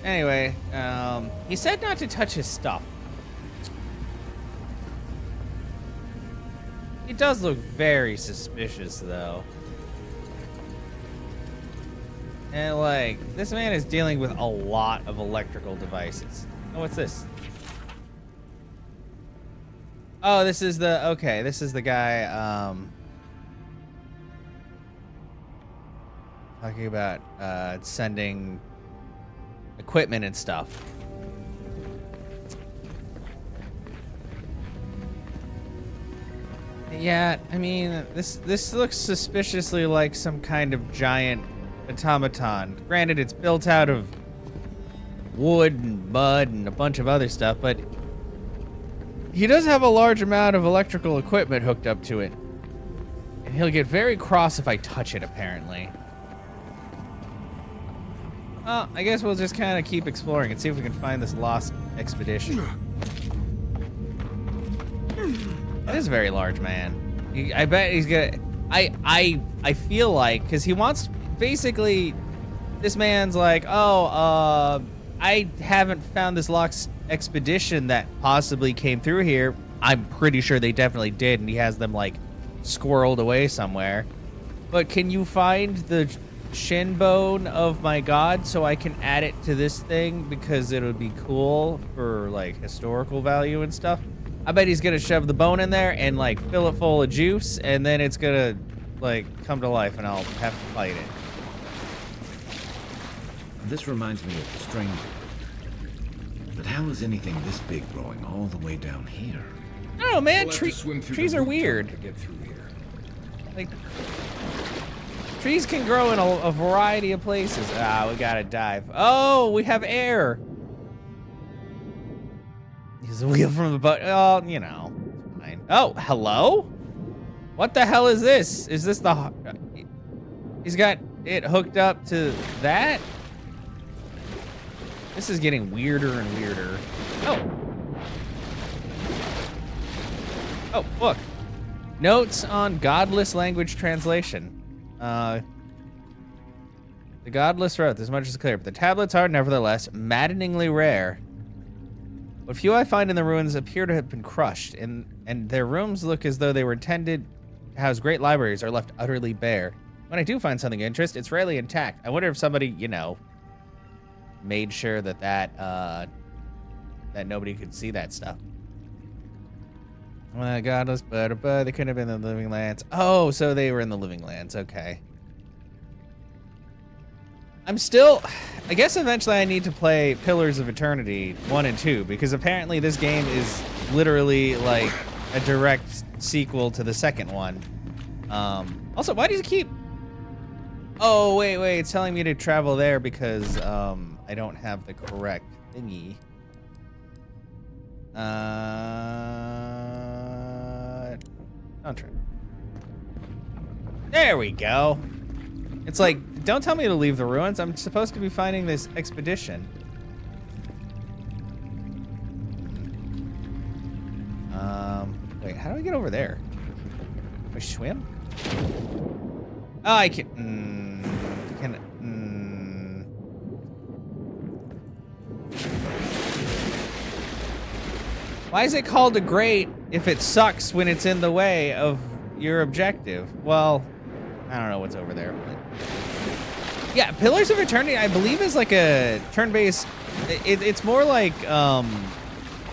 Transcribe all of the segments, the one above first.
Anyway, he said not to touch his stuff. He does look very suspicious, though. And, like, this man is dealing with a lot of electrical devices. Oh, what's this? Oh, this is the, okay, this is the guy, talking about, sending equipment and stuff. Yeah, I mean, this looks suspiciously like some kind of giant automaton. Granted, it's built out of wood and mud and a bunch of other stuff, but he does have a large amount of electrical equipment hooked up to it. And he'll get very cross if I touch it, apparently. Well, I guess we'll just kind of keep exploring and see if we can find this lost expedition. That is a very large man. I bet he's gonna... I feel like, because he wants... Basically, this man's like, oh, I haven't found this lost expedition that possibly came through here. I'm pretty sure they definitely did, and he has them, like, squirreled away somewhere. But can you find the shin bone of my god so I can add it to this thing? Because it would be cool for, like, historical value and stuff. I bet he's gonna shove the bone in there and, like, fill it full of juice, and then it's gonna, like, come to life, and I'll have to fight it. This reminds me of the stranger. But how is anything this big growing all the way down here? I don't know, man. We'll have to swim through Trees the are root weird. zone to get through here. Like, trees can grow in a variety of places. Ah, we gotta dive. Oh, we have air. Use the wheel from the boat. Oh, you know, it's fine. Oh, hello? What the hell is this? Is this the... He's got it hooked up to that? This is getting weirder and weirder. Oh. Oh, look. Notes on godless language translation. The godless wrote, this much is clear, but the tablets are nevertheless maddeningly rare. What few I find in the ruins appear to have been crushed, and their rooms look as though they were intended to house great libraries are left utterly bare. When I do find something of interest, it's rarely intact. I wonder if somebody, you know, made sure that that nobody could see that stuff. Godless, but they couldn't have been in the living lands. Oh, so they were in the living lands. Okay. I'm still... I guess eventually I need to play Pillars of Eternity 1 and 2, because apparently this game is literally like a direct sequel to the second one. Also, why does it keep... Oh, wait, it's telling me to travel there because I don't have the correct thingy. Don't try. There we go. It's like, don't tell me to leave the ruins. I'm supposed to be finding this expedition. Wait, how do I get over there? Do I swim? Oh, I can. Why is it called a grate if it sucks when it's in the way of your objective? Well, I don't know what's over there. But... yeah, Pillars of Eternity, I believe, is like a turn-based... It's more like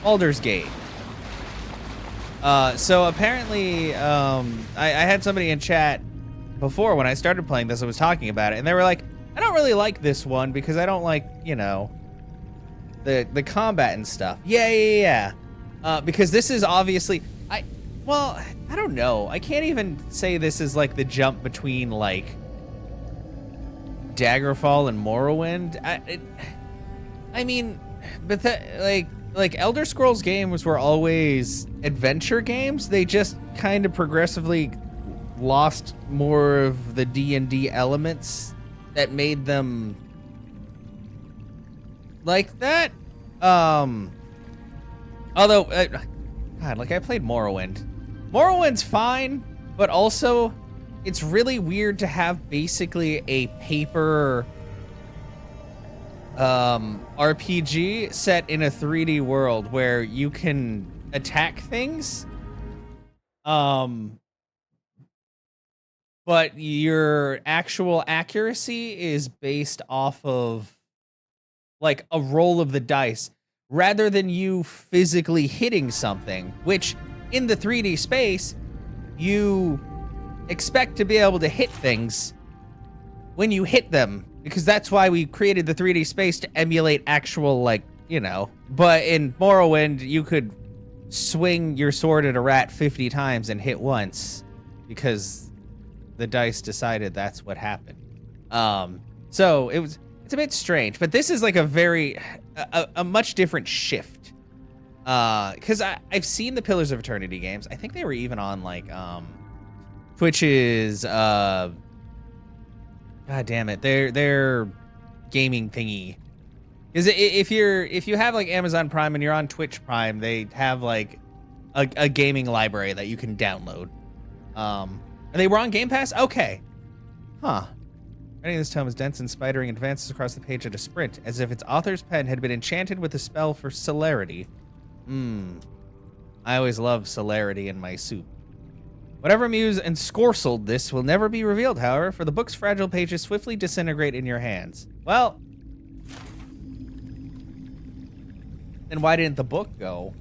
Baldur's Gate. So apparently, I had somebody in chat before when I started playing this, I was talking about it, and they were like, I don't really like this one because I don't like, you know, the combat and stuff. Yeah. Because this is obviously, well, I don't know. I can't even say this is like the jump between like Daggerfall and Morrowind. I mean, but like Elder Scrolls games were always adventure games. They just kind of progressively lost more of the D&D elements that made them like that. Although, God, like I played Morrowind. Morrowind's fine, but also it's really weird to have basically a paper RPG set in a 3D world where you can attack things. But your actual accuracy is based off of like a roll of the dice rather than you physically hitting something, which in the 3D space, you expect to be able to hit things when you hit them, because that's why we created the 3D space to emulate actual, like, you know. But in Morrowind, you could swing your sword at a rat 50 times and hit once because the dice decided that's what happened. So it's a bit strange, but this is like a much different shift. Because I've seen the Pillars of Eternity games. I think they were even on like Twitch's God damn it, their gaming thingy. Because if you have like Amazon Prime and you're on Twitch Prime, they have like a gaming library that you can download. And they were on Game Pass? Okay. Huh. Writing this tome is dense and spidering, advances across the page at a sprint, as if its author's pen had been enchanted with a spell for celerity. I always love celerity in my soup. Whatever muse ensorcelled this will never be revealed, however, for the book's fragile pages swiftly disintegrate in your hands. Well, then why didn't the book go?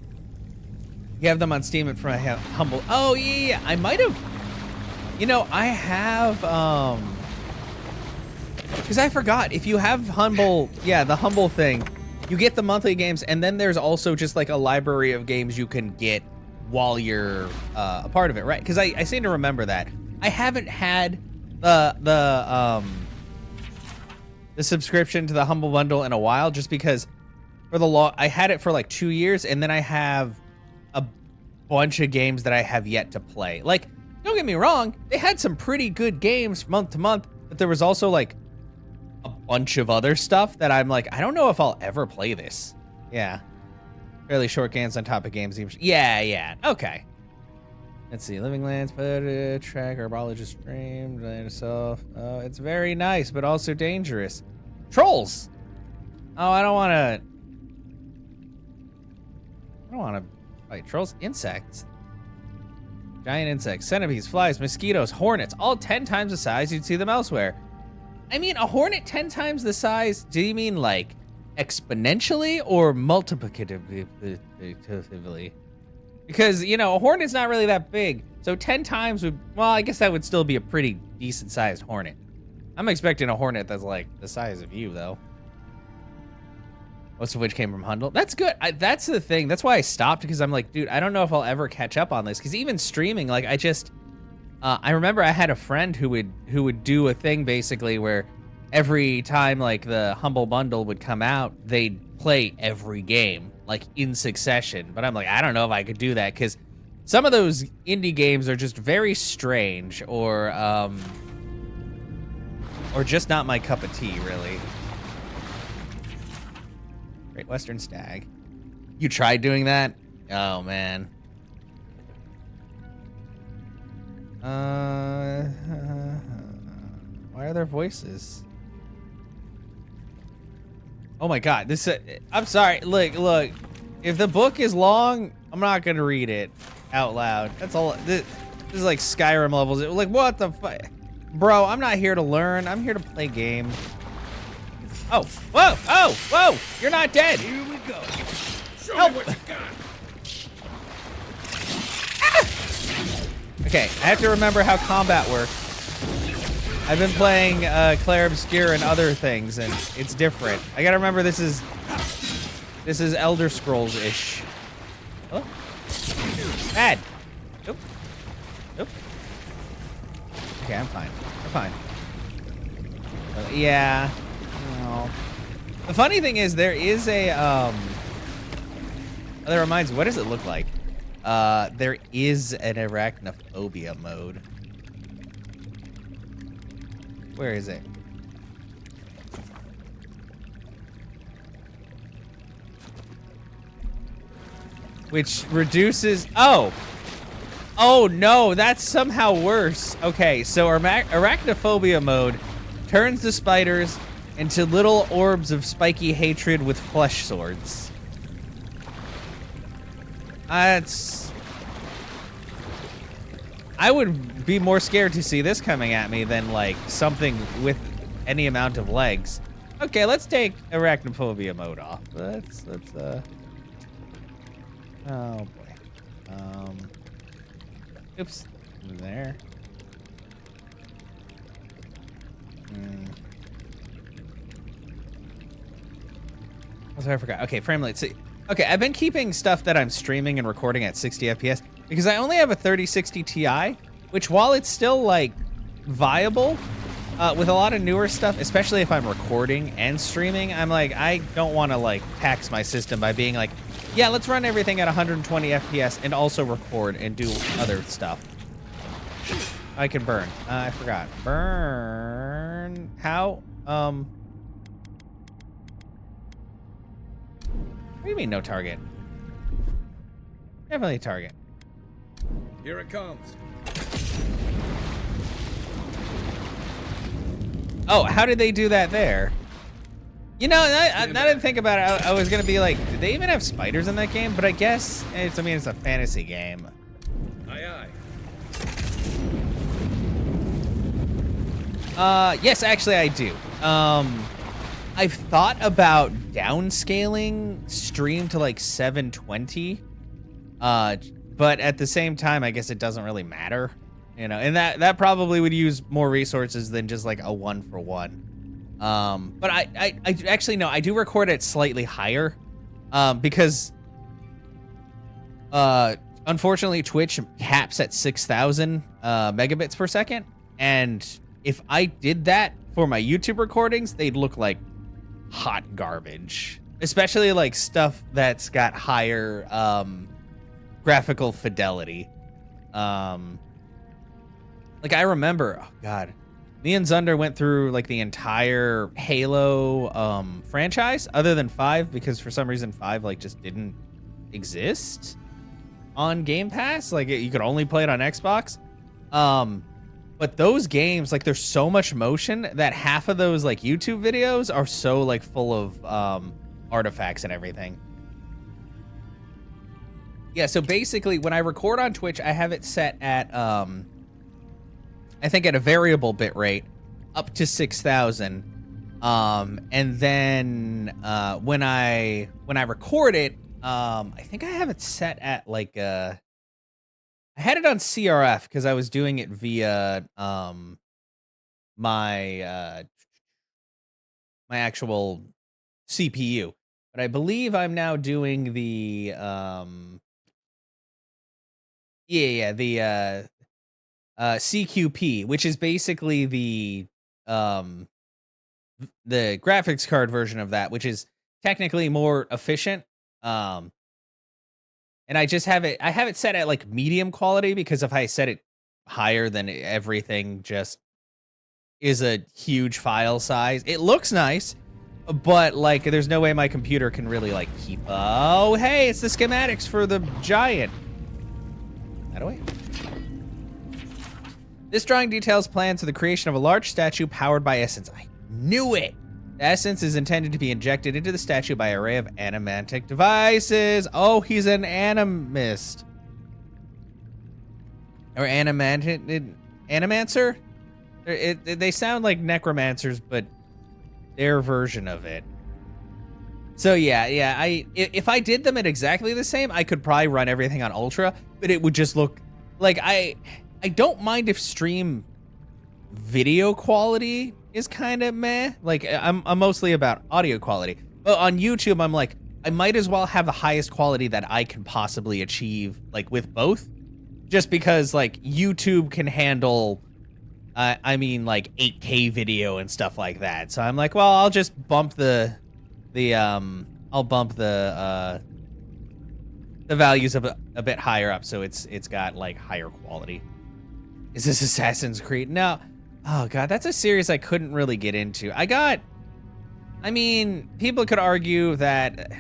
You have them on Steam and from a humble... Oh, yeah, I might have... You know, I have, because I forgot, if you have Humble, yeah, the Humble thing, you get the monthly games, and then there's also just like a library of games you can get while you're a part of it, right? Because I seem to remember that. I haven't had the subscription to the Humble Bundle in a while, just because I had it for like 2 years, and then I have a bunch of games that I have yet to play. Like, don't get me wrong, they had some pretty good games month to month, but there was also like a bunch of other stuff that I'm like, I don't know if I'll ever play this. Yeah. Fairly short games on top of games. Yeah. Okay. Let's see. Living Lands, put track, herbologist stream, land itself. Oh, it's very nice, but also dangerous. Trolls. Oh, I don't want to fight trolls. Insects. Giant insects, centipedes, flies, mosquitoes, hornets, all 10 times the size you'd see them elsewhere. I mean, a hornet 10 times the size, do you mean like exponentially or multiplicatively? Because, you know, a hornet's not really that big, so 10 times would, well, I guess that would still be a pretty decent sized hornet. I'm expecting a hornet that's like the size of you, though. Most of which came from Hundle. That's good. That's the thing. That's why I stopped, because I'm like, dude, I don't know if I'll ever catch up on this. Because even streaming, like, I remember I had a friend who would do a thing basically where every time like the Humble Bundle would come out, they'd play every game like in succession. But I'm like, I don't know if I could do that, because some of those indie games are just very strange, or just not my cup of tea, really. Great Western Stag. You tried doing that? Oh, man. Why are there voices? Oh my god, this I'm sorry. Look. If the book is long, I'm not going to read it out loud. That's all. This is like Skyrim levels. Like, what the fuck? Bro, I'm not here to learn. I'm here to play games. Oh, whoa, oh, whoa, you're not dead. Here we go. Show Help. me what you got. Ah! Okay, I have to remember how combat works. I've been playing Clair Obscur and other things, and it's different. I gotta remember this is Elder Scrolls-ish. Oh, bad. Nope. Okay, I'm fine. Yeah. No. The funny thing is, there is a that reminds me, what does it look like? There is an arachnophobia mode. Where is it? Which reduces, oh no, that's somehow worse. Okay, so arachnophobia mode turns the spiders into little orbs of spiky hatred with flesh swords. That's... I would be more scared to see this coming at me than, like, something with any amount of legs. Okay, let's take arachnophobia mode off. Let's oh boy. Oops. There. Oh, sorry, I forgot. Okay, frame rate. So, okay, I've been keeping stuff that I'm streaming and recording at 60 FPS because I only have a 3060 Ti, which while it's still like viable, with a lot of newer stuff, especially if I'm recording and streaming, I'm like, I don't want to like tax my system by being like, yeah, let's run everything at 120 FPS and also record and do other stuff. I can burn. I forgot. Burn. How? What do you mean no target? Definitely a target. Here it comes. Oh, how did they do that there? You know, now that I think about it, I was gonna be like, did they even have spiders in that game? But I guess it's, I mean, it's a fantasy game. Aye, aye. Yes, actually I do. I've thought about downscaling stream to like 720. But at the same time, I guess it doesn't really matter. You know, and that probably would use more resources than just like a 1-for-1. But I actually no, I do record it slightly higher, because unfortunately Twitch caps at 6,000 megabits per second, and if I did that for my YouTube recordings, they'd look like hot garbage, especially like stuff that's got higher graphical fidelity. Like I remember, oh god, me and Zunder went through like the entire Halo franchise, other than 5, because for some reason 5 like just didn't exist on Game Pass. Like you could only play it on Xbox. But those games, like there's so much motion that half of those like YouTube videos are so like full of artifacts and everything. Yeah, so basically when I record on Twitch, I have it set at I think at a variable bit rate up to 6,000. And then when I record it, I think I have it set at like I had it on CRF because I was doing it via my my actual CPU. But I believe I'm now doing the the CQP, which is basically the graphics card version of that, which is technically more efficient. And I just have it set at like medium quality, because if I set it higher, then everything just is a huge file size. It looks nice, but like there's no way my computer can really like keep. Oh, hey, it's the schematics for the giant. That away. This drawing details plans for the creation of a large statue powered by essence. I knew it! The essence is intended to be injected into the statue by an array of animantic devices. Oh, he's an animist. Or animancer? They sound like necromancers, but their version of it. So yeah, if I did them at exactly the same, I could probably run everything on Ultra, but it would just look like I don't mind if stream video quality is kind of meh. Like I'm mostly about audio quality. But on YouTube, I'm like, I might as well have the highest quality that I can possibly achieve, like with both, just because like YouTube can handle, I mean like 8K video and stuff like that. So I'm like, well, I'll just bump the values a bit higher up, so it's got like higher quality. Is this Assassin's Creed? No. Oh god, that's a series I couldn't really get into. I mean, people could argue that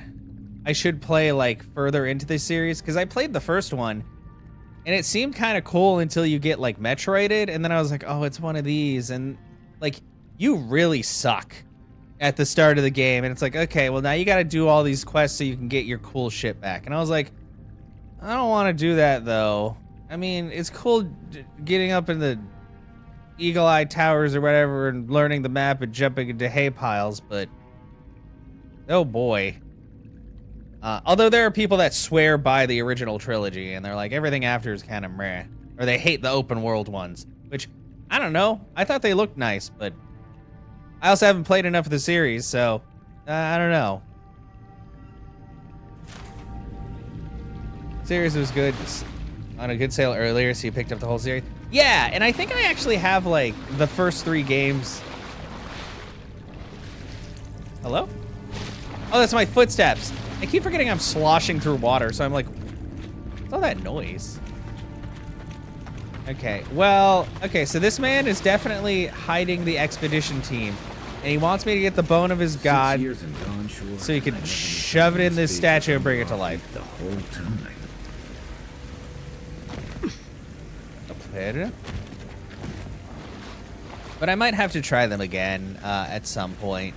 I should play like further into this series, because I played the first one and it seemed kind of cool until you get like Metroided, and then I was like, oh, it's one of these, and like you really suck at the start of the game, and it's like, okay, well now you got to do all these quests so you can get your cool shit back. And I was like, I don't want to do that though. I mean, it's cool getting up in the Eagle Eye Towers or whatever and learning the map and jumping into hay piles, but oh boy. Although there are people that swear by the original trilogy and they're like, everything after is kind of meh, or they hate the open world ones, which I don't know. I thought they looked nice, but I also haven't played enough of the series, so I don't know. Series was good on a good sale earlier, so you picked up the whole series. Yeah, and I think I actually have like the first 3 games. Hello? Oh, that's my footsteps. I keep forgetting I'm sloshing through water, so I'm like, what's all that noise? Okay, well, okay, so this man is definitely hiding the expedition team, and he wants me to get the bone of his god so he can shove it in this statue and bring it to life. The whole time. But I might have to try them again at some point.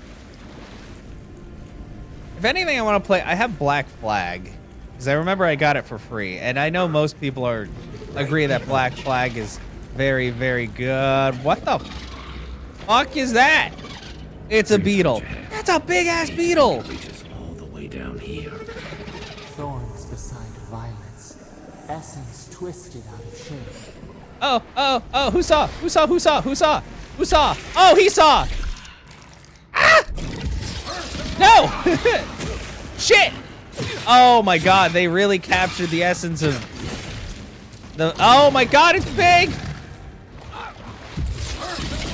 If anything, I want to play. I have Black Flag because I remember I got it for free, and I know most people agree that Black Flag is very, very good. What the fuck is that? It's a beetle. That's a big ass beetle. It reaches all the way down here. Thorns beside violence, essence twisted out of shape. Oh, who saw? Oh, he saw! Ah! No! Shit! Oh my god, they really captured the essence of the, oh my god, it's big!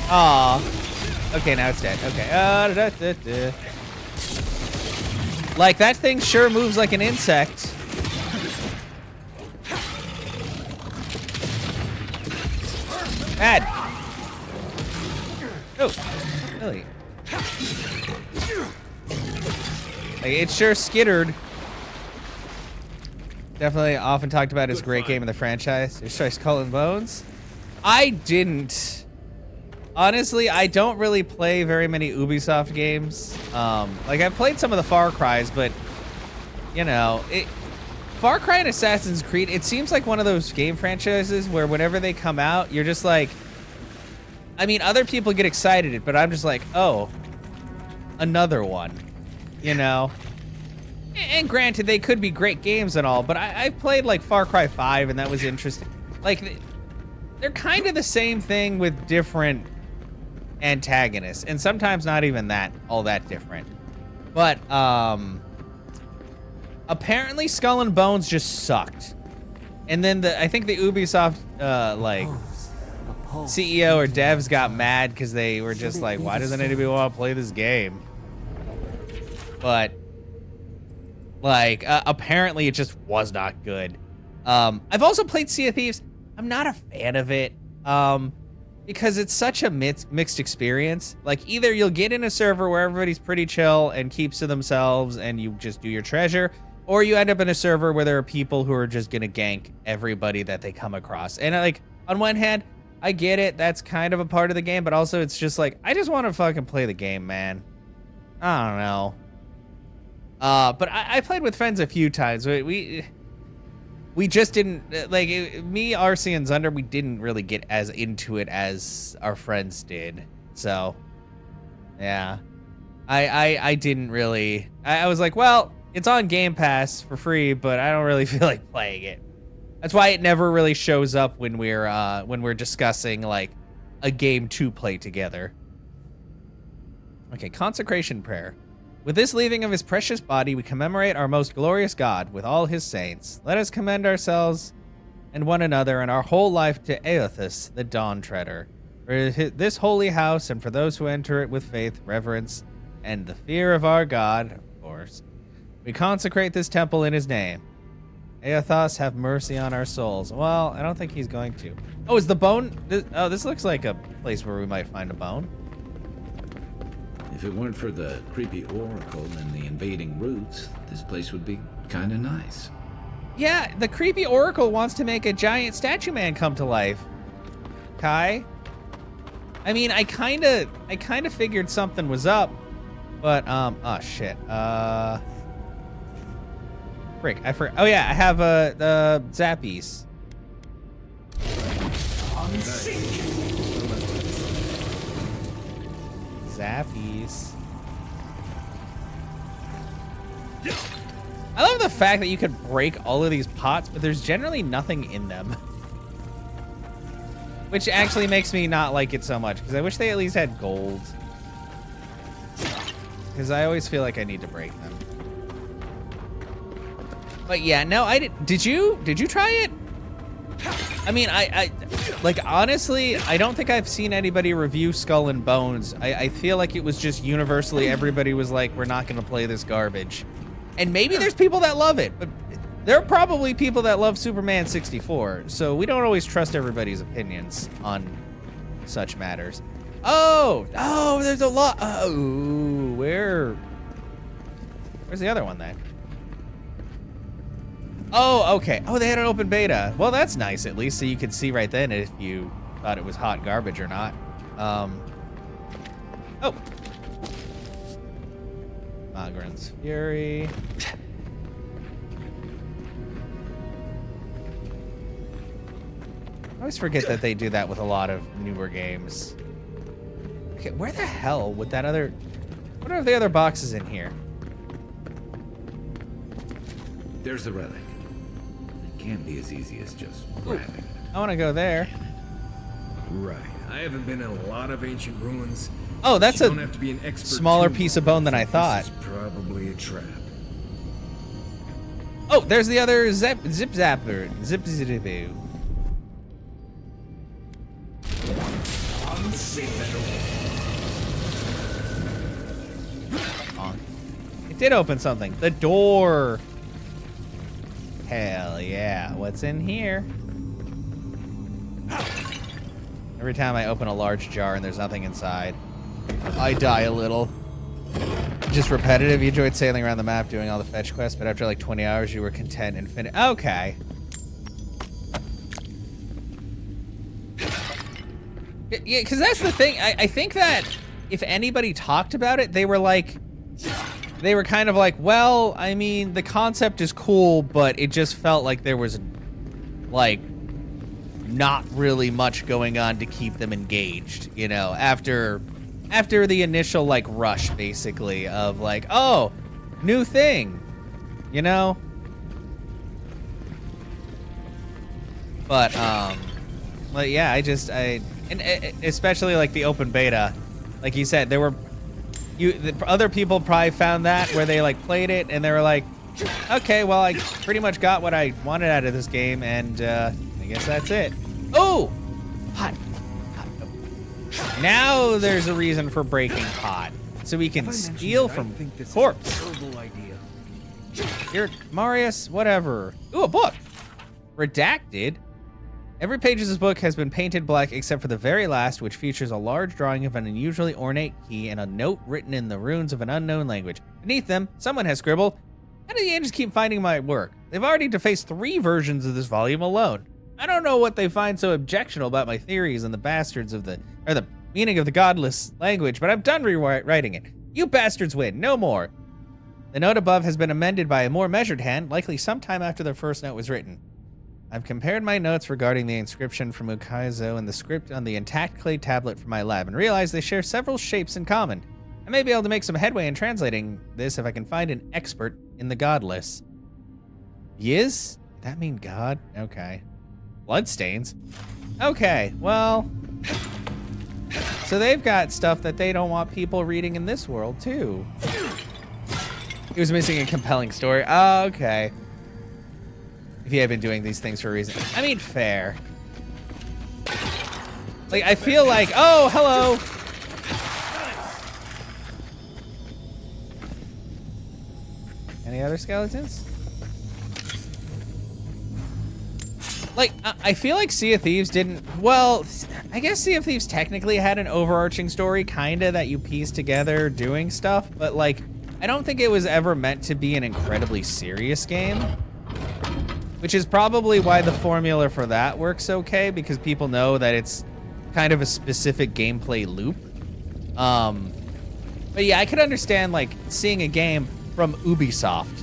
Aw. Okay, now it's dead. Okay. Like, that thing sure moves like an insect. Bad. Oh, really? Like, it sure skittered. Definitely often talked about as a great game in the franchise. Just try Skull and Bones. I didn't. Honestly, I don't really play very many Ubisoft games. Like, I've played some of the Far Cry's, but, you know, Far Cry and Assassin's Creed, it seems like one of those game franchises where whenever they come out, you're just like, I mean, other people get excited, but I'm just like, oh, another one, you know? And granted, they could be great games and all, but I played like Far Cry 5 and that was interesting. Like, they're kind of the same thing with different antagonists, and sometimes not even that, all that different. But, apparently Skull and Bones just sucked. And then I think the Ubisoft, like, CEO or devs got mad because they were just like, why doesn't anybody want to play this game? But, like, apparently it just was not good. I've also played Sea of Thieves. I'm not a fan of it, because it's such a mixed experience. Like, either you'll get in a server where everybody's pretty chill and keeps to themselves and you just do your treasure, or you end up in a server where there are people who are just gonna gank everybody that they come across. And, like, on one hand, I get it, that's kind of a part of the game, but also it's just like, I just want to fucking play the game, man. I don't know. But I played with friends a few times. We just didn't, like, me, RC, and Zunder, we didn't really get as into it as our friends did. So, yeah. I didn't really, I was like, well, it's on Game Pass for free, but I don't really feel like playing it. That's why it never really shows up when we're discussing, like, a game to play together. Okay, consecration prayer. With this leaving of his precious body, we commemorate our most glorious God with all his saints. Let us commend ourselves and one another and our whole life to Aothus, the Dawn Treader. For this holy house and for those who enter it with faith, reverence, and the fear of our God, of course, we consecrate this temple in his name. Aothus, have mercy on our souls. Well, I don't think he's going to. Oh, is the bone? This looks like a place where we might find a bone. If it weren't for the creepy oracle and the invading roots, this place would be kind of nice. Yeah, the creepy oracle wants to make a giant statue man come to life. Kai? I mean, I kind of figured something was up, But, oh shit. Frick, I forgot. Oh yeah, I have, the zappies. Zappies. I love the fact that you could break all of these pots, but there's generally nothing in them. Which actually makes me not like it so much, because I wish they at least had gold. Because I always feel like I need to break them. But yeah, no, I did. Did you try it? I mean, I like, honestly, I don't think I've seen anybody review Skull and Bones. I feel like it was just universally everybody was like, we're not going to play this garbage. And maybe there's people that love it, but there are probably people that love Superman 64. So we don't always trust everybody's opinions on such matters. Oh, there's a lot. Oh, where's the other one then? Oh, okay. Oh, they had an open beta. Well, that's nice at least, so you could see right then if you thought it was hot garbage or not. Oh. Magran's Fury. I always forget that they do that with a lot of newer games. Okay, where the hell would that other... What are the other boxes in here? There's the relic. It can't be as easy as just grabbing it. I want to go there. Right. I haven't been in a lot of ancient ruins. Oh, that's You a don't have to be an expert smaller to piece of bone than I think thought. This is probably a trap. Oh, there's the other zip zapper. Zip zippoo. It did open something. The door. Hell yeah. What's in here? Every time I open a large jar and there's nothing inside, I die a little. Just repetitive. You enjoyed sailing around the map doing all the fetch quests, but after like 20 hours you were content and finished. Okay. Yeah, because that's the thing. I think that if anybody talked about it, they were kind of like, well, I mean, the concept is cool, but it just felt like there was, like, not really much going on to keep them engaged, you know, after the initial, like, rush, basically, of, like, oh, new thing, you know? But yeah, and especially, like, the open beta, like you said, the other people probably found that where they, like, played it, and they were like, okay, well, I pretty much got what I wanted out of this game, and, I guess that's it. Oh! Pot. Now there's a reason for breaking pot. So we can steal from corpse. Here, Marius, whatever. Ooh, a book. Redacted. Every page of this book has been painted black except for the very last, which features a large drawing of an unusually ornate key and a note written in the runes of an unknown language. Beneath them, someone has scribbled, "How do the angels keep finding my work? They've already defaced 3 versions of this volume alone. I don't know what they find so objectionable about my theories and the meaning of the godless language, but I'm done rewriting it. You bastards win, no more." The note above has been amended by a more measured hand, likely sometime after the first note was written. I've compared my notes regarding the inscription from Ukaizo and the script on the intact clay tablet from my lab and realized they share several shapes in common. I may be able to make some headway in translating this if I can find an expert in the godless. Yiz? Did that mean God? Okay. Bloodstains? Okay, well... So they've got stuff that they don't want people reading in this world, too. He was missing a compelling story. Oh, okay. If he had been doing these things for a reason. I mean, fair. Like, I feel like, oh, hello. Any other skeletons? Like, I feel like Sea of Thieves didn't, well, I guess Sea of Thieves technically had an overarching story, kinda, that you piece together doing stuff, but like, I don't think it was ever meant to be an incredibly serious game. Which is probably why the formula for that works okay, because people know that it's kind of a specific gameplay loop. But yeah, I could understand like seeing a game from Ubisoft,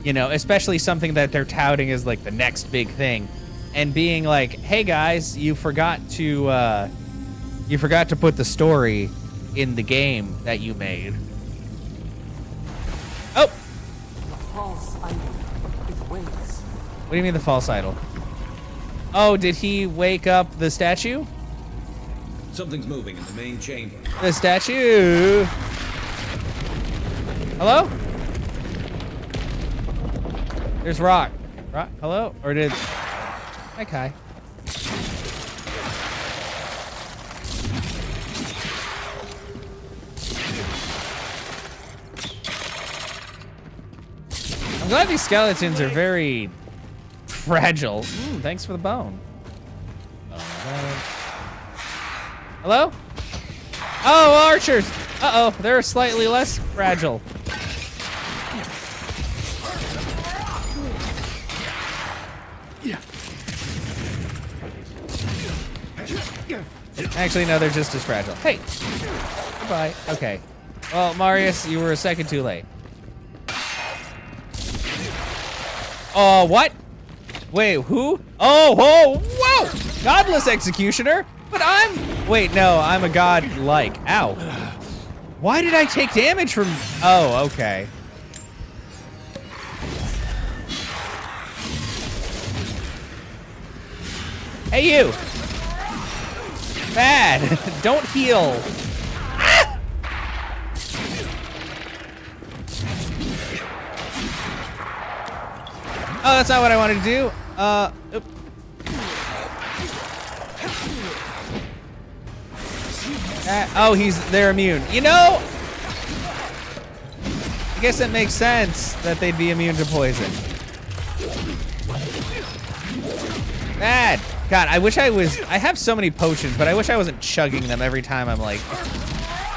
you know, especially something that they're touting as like the next big thing, and being like, "Hey guys, you forgot to put the story in the game that you made." Oh, The false idol. It waits. what do you mean the false idol? Oh, did he wake up the statue? Something's moving in the main chamber. The statue. Hello? There's Rock. Rock, hello? Or did... Hi, Kai. I'm glad these skeletons are very fragile. Thanks for the bone. Hello? Oh, archers! Uh-oh, they're slightly less fragile. Actually, no, they're just as fragile. Hey! Goodbye. Okay. Well, Marius, you were a second too late. Oh, what? Wait, who? Oh, whoa, whoa! Godless executioner? But I'm... Wait, no, I'm a god-like. Ow. Why did I take damage from... Oh, okay. Hey, you! Bad. Don't heal. Ah! Oh, that's not what I wanted to do. Oop. Oh, they're immune. You know, I guess it makes sense that they'd be immune to poison. Bad. God, I wish I have so many potions, but I wish I wasn't chugging them every time I'm like,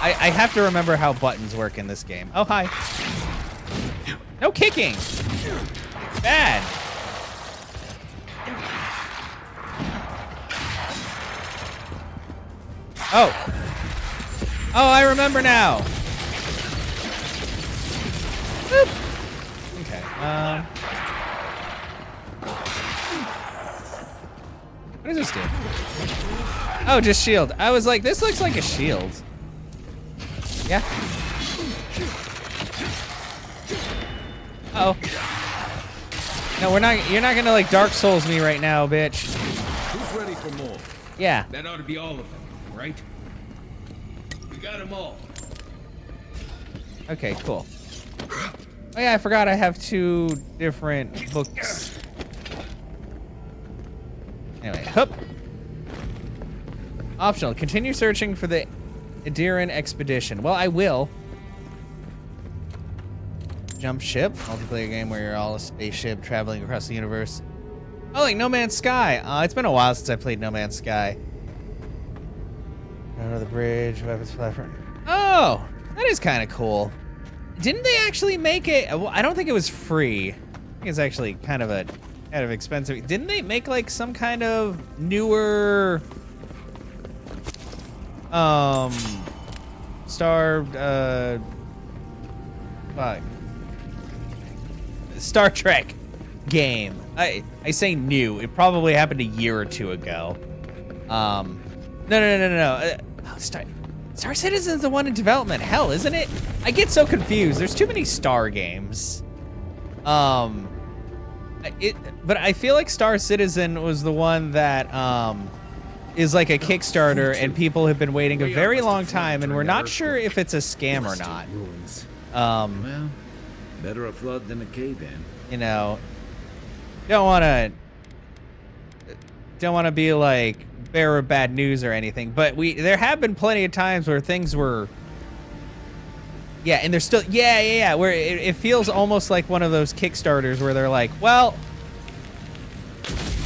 I have to remember how buttons work in this game. Oh, hi. No kicking. Bad. Oh. Oh, I remember now. Boop. Okay. What does this do? Oh, just shield. I was like, this looks like a shield. Yeah. Uh-oh. No, you're not gonna like Dark Souls me right now, bitch. Who's ready for more? Yeah. That ought to be all of them, right? We got them all. Okay, cool. Oh yeah, I forgot I have 2 different books. Anyway, hup. Optional, continue searching for the Adiran expedition. Well, I will. Jump ship, multiplayer game where you're all a spaceship traveling across the universe. Oh, like No Man's Sky. It's been a while since I played No Man's Sky. Under the bridge, weapons platform. Oh, that is kind of cool. Didn't they actually make it? Well, I don't think it was free. I think it's actually kind of expensive. Didn't they make like some kind of newer Star Trek game? I say new. It probably happened a year or 2 ago. No. Star Citizen's the one in development. Hell, isn't it? I get so confused. There's too many Star games. But I feel like Star Citizen was the one that is like a Kickstarter, and people have been waiting a very long time, and we're not sure if it's a scam or not. Well, better a flood than a cave-in. You know, don't want to be like bearer of bad news or anything, but there have been plenty of times where things were, yeah, and they're still, yeah, where it feels almost like one of those Kickstarters where they're like, well,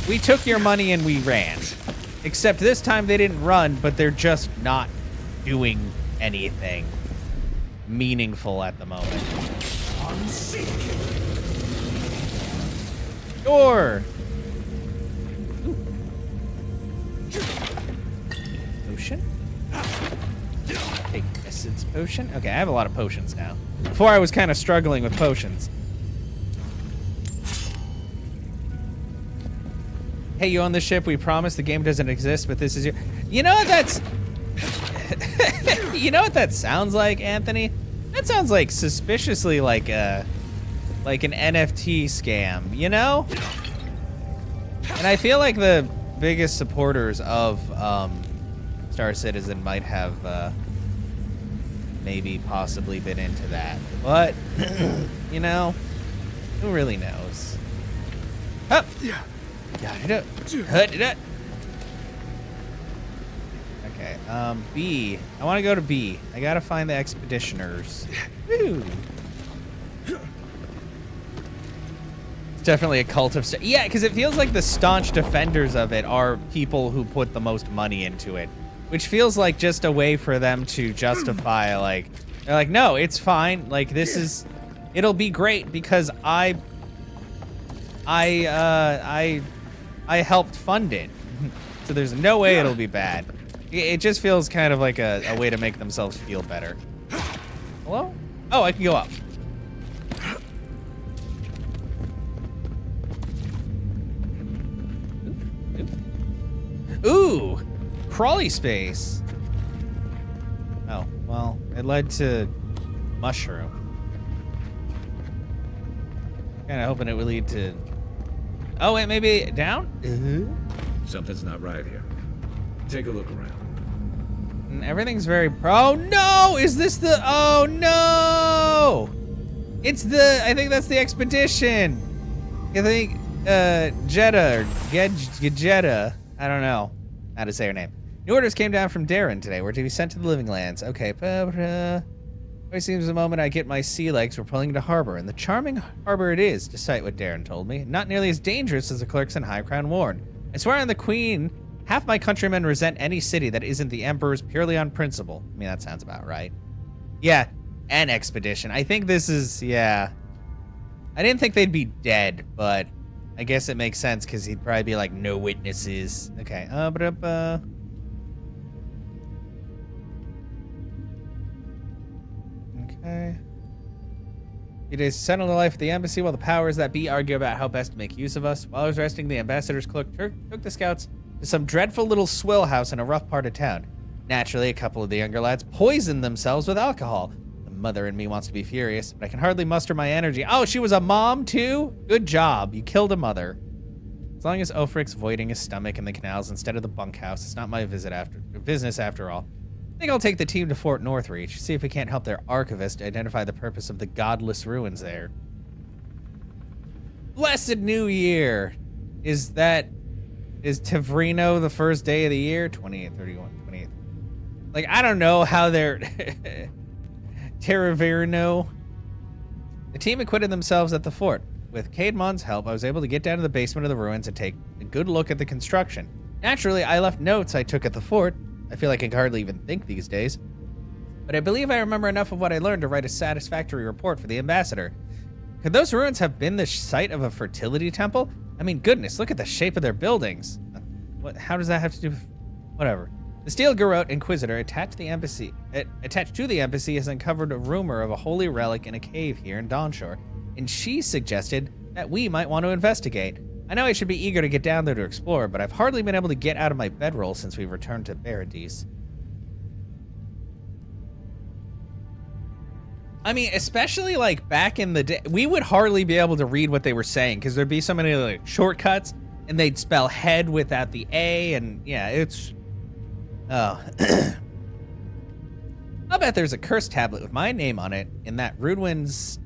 we took your money and we ran. Except this time they didn't run, but they're just not doing anything meaningful at the moment. Door. Ocean. Take essence potion? Okay, I have a lot of potions now. Before I was kind of struggling with potions. Hey, you own the ship. We promise the game doesn't exist, but this is your... You know what that's... You know what that sounds like, Anthony? That sounds like suspiciously like an NFT scam, you know? And I feel like the biggest supporters of Star Citizen might have maybe possibly been into that. But, you know, who really knows? Up! Got it up. Hut it up. Okay, B. I want to go to B. I gotta find the expeditioners. Woo! It's definitely a cult of... Yeah, because it feels like the staunch defenders of it are people who put the most money into it. Which feels like just a way for them to justify, like... They're like, no, it's fine. Like, this is... It'll be great because I helped fund it. So there's no way it'll be bad. It just feels kind of like a way to make themselves feel better. Hello? Oh, I can go up. Ooh, crawly space. Oh, well, it led to mushroom. Kind of hoping it would lead to... Oh, wait, maybe down? Something's not right here. Take a look around. Everything's very... Oh, no! Is this the... Oh, no! It's the... I think that's the expedition. I think, Jeddah, or Gedjetta. I don't know how to say her name. New orders came down from Darren today. We're to be sent to the Living Lands. Okay, it seems the moment I get my sea legs, we're pulling into harbor, and the charming harbor it is, despite what Darren told me. Not nearly as dangerous as the clerks in High Crown warned. I swear on the Queen, half my countrymen resent any city that isn't the Emperor's purely on principle. I mean, that sounds about right. Yeah, an expedition. I think this is, yeah. I didn't think they'd be dead, but I guess it makes sense because he'd probably be like, no witnesses. Okay, Okay. Few days to settle into life at the embassy while the powers that be argue about how best to make use of us. While I was resting, the ambassador's clerk took the scouts to some dreadful little swill house in a rough part of town. Naturally, a couple of the younger lads poisoned themselves with alcohol. The mother in me wants to be furious, but I can hardly muster my energy. Oh, she was a mom too? Good job. You killed a mother. As long as Ulfric's voiding his stomach in the canals instead of the bunkhouse, it's not my business after all. I think I'll take the team to Fort Northreach, see if we can't help their archivist identify the purpose of the godless ruins there. Blessed New Year! Is Tevrino the first day of the year? 28, 31, 28. Like, I don't know how they're... Tevrino. The team acquitted themselves at the fort. With Caedmon's help, I was able to get down to the basement of the ruins and take a good look at the construction. Naturally, I left notes I took at the fort. I feel like I can hardly even think these days. But I believe I remember enough of what I learned to write a satisfactory report for the ambassador. Could those ruins have been the site of a fertility temple? I mean, goodness, look at the shape of their buildings. How does that have to do with... Whatever. The Steel Garrote Inquisitor attached to the embassy has uncovered a rumor of a holy relic in a cave here in Dawnshore, and she suggested that we might want to investigate. I know I should be eager to get down there to explore, but I've hardly been able to get out of my bedroll since we returned to Paradise. I mean, especially like back in the day, we would hardly be able to read what they were saying because there'd be so many like shortcuts and they'd spell head without the A, and yeah, it's... Oh. I'll bet there's a curse tablet with my name on it in that ruins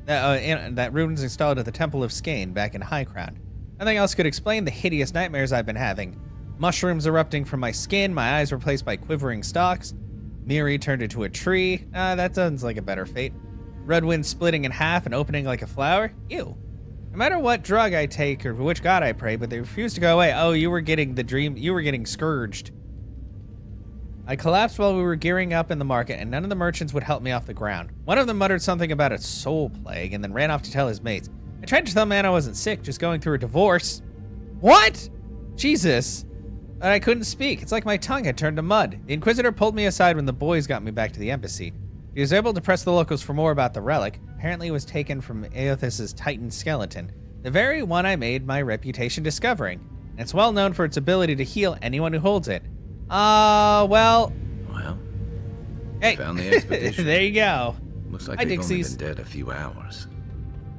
installed at the Temple of Skane back in High Crown. Nothing else could explain the hideous nightmares I've been having. Mushrooms erupting from my skin, my eyes replaced by quivering stalks. Miri turned into a tree. That sounds like a better fate. Red wind splitting in half and opening like a flower. Ew. No matter what drug I take or which god I pray, but they refuse to go away. Oh, you were getting scourged. I collapsed while we were gearing up in the market, and none of the merchants would help me off the ground. One of them muttered something about a soul plague and then ran off to tell his mates. I tried to tell man I wasn't sick, just going through a divorce. What? Jesus. But I couldn't speak. It's like my tongue had turned to mud. The Inquisitor pulled me aside when the boys got me back to the embassy. He was able to press the locals for more about the relic. Apparently it was taken from Aethys's Titan skeleton, the very one I made my reputation discovering. And it's well known for its ability to heal anyone who holds it. Well... Well, Hey, found the expedition. there you go. Looks like Hi, they've only Dixies. been dead a few hours.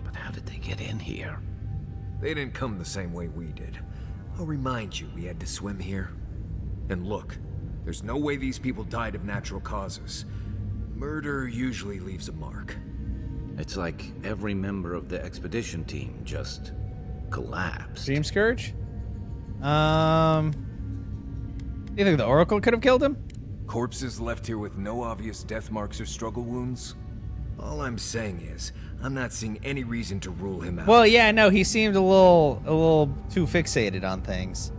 But how did they get in here? They didn't come the same way we did. I'll remind you, we had to swim here. And look, there's no way these people died of natural causes. Murder usually leaves a mark. It's like every member of the expedition team just collapsed. Dream Scourge? Do you think the Oracle could have killed him? Corpses left here with no obvious death marks or struggle wounds? All I'm saying is, I'm not seeing any reason to rule him out. Well, yeah, no, he seemed a little too fixated on things.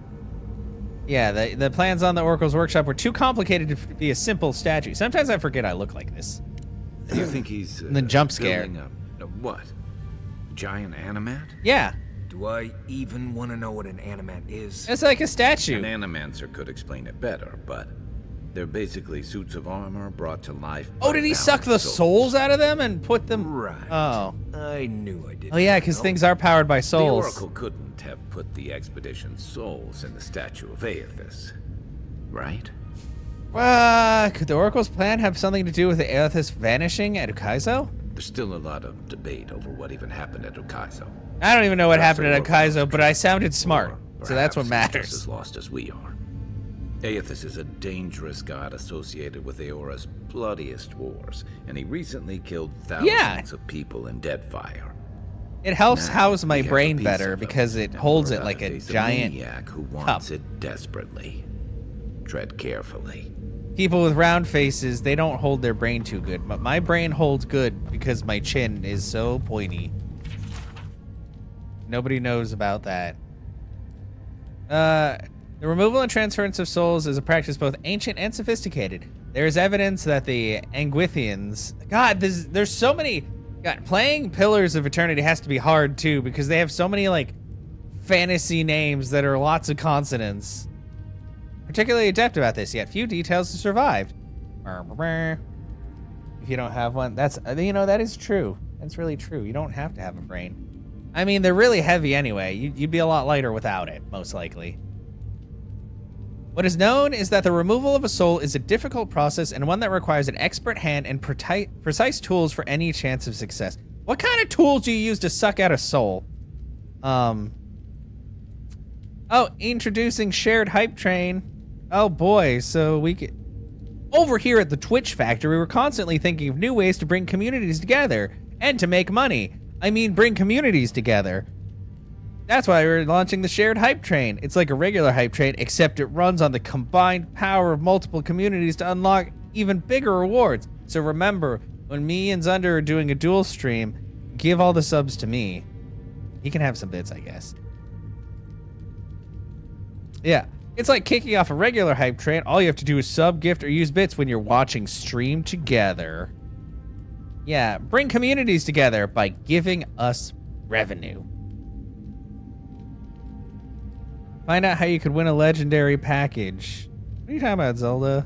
Yeah, the plans on the Oracle's workshop were too complicated to be a simple statue. Sometimes I forget I look like this. Do you think he's The jump scare. building a what? Giant animat? Yeah, Do I even want to know what an animat is? it's like a statue. An animancer could explain it better, but they're basically suits of armor brought to life. Oh, by did he bound suck the souls out of them and put them? Right. Oh. I knew I didn't. Oh yeah, because know. things are powered by The souls. Oracle couldn't have put the expedition's souls in the statue of Aethys, right? Could the Oracle's plan have something to do with the Aethys vanishing at Ukaizo? There's still a lot of debate over what even happened at Ukaizo. I don't even know what Perhaps happened at the Oracle Ukaizo, was but I sounded smart, or so that's what perhaps he's matters. Just as lost as we are. Aethys is a dangerous god associated with Eora's bloodiest wars, and he recently killed thousands of people in Deadfire. It helps Now, house my we have a brain piece better of him, because it and holds we're it about like to a face giant maniac who cup. wants it desperately. Tread carefully. People with round faces, they don't hold their brain too good, but my brain holds good because my chin is so pointy. Nobody knows about that. The removal and transference of souls is a practice both ancient and sophisticated. There is evidence that the Anguithians... God, there's so many... God, playing Pillars of Eternity has to be hard, too, because they have so many, like, fantasy names that are lots of consonants. Particularly adept about this, yet few details have survived. If you don't have one, that's... You know, that is true. That's really true. You don't have to have a brain. I mean, they're really heavy anyway. You'd be a lot lighter without it, most likely. What is known is that the removal of a soul is a difficult process and one that requires an expert hand and precise tools for any chance of success. What kind of tools do you use to suck out a soul? Oh, introducing shared hype train. Oh boy, so we could... Over here at the Twitch Factory, we're constantly thinking of new ways to bring communities together and to make money. I mean, bring communities together. That's why we're launching the shared hype train. It's like a regular hype train, except it runs on the combined power of multiple communities to unlock even bigger rewards. So remember, when me and Zunder are doing a dual stream, give all the subs to me. He can have some bits, I guess. Yeah, it's like kicking off a regular hype train. All you have to do is sub, gift, or use bits when you're watching stream together. Yeah, bring communities together by giving us revenue. Find out how you could win a legendary package. What are you talking about, Zelda?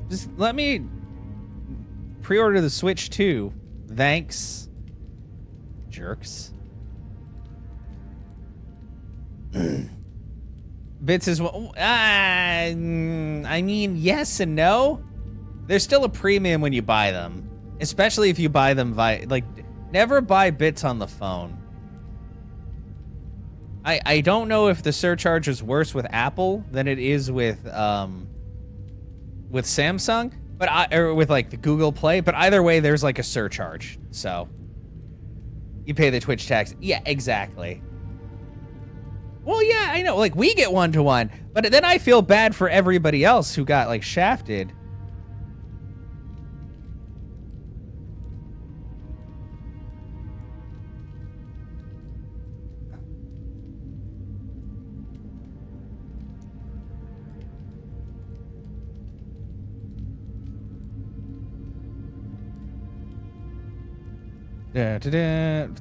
Just let me pre-order the Switch too. Thanks. Jerks. Bits is well. I mean, yes and no. There's still a premium when you buy them, especially if you buy them via never buy bits on the phone. I don't know if the surcharge is worse with Apple than it is with Samsung, or with like the Google Play. But either way, there's like a surcharge, so you pay the Twitch tax. Yeah, exactly. Well, yeah, I know. Like we get 1-to-1, but then I feel bad for everybody else who got like shafted.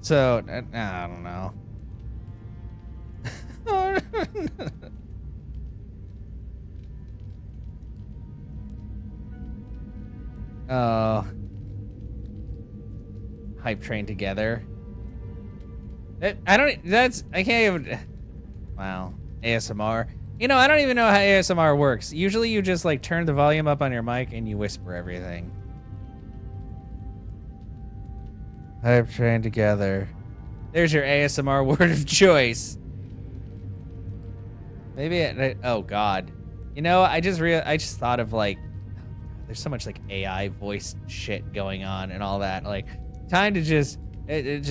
So, I don't know. Oh. Hype train together. I can't even, wow, ASMR. You know, I don't even know how ASMR works. Usually you just like turn the volume up on your mic and you whisper everything. Hype train together. There's your ASMR word of choice. Maybe oh God. You know, I just thought of like, there's so much like AI voice shit going on and all that. Like, time to just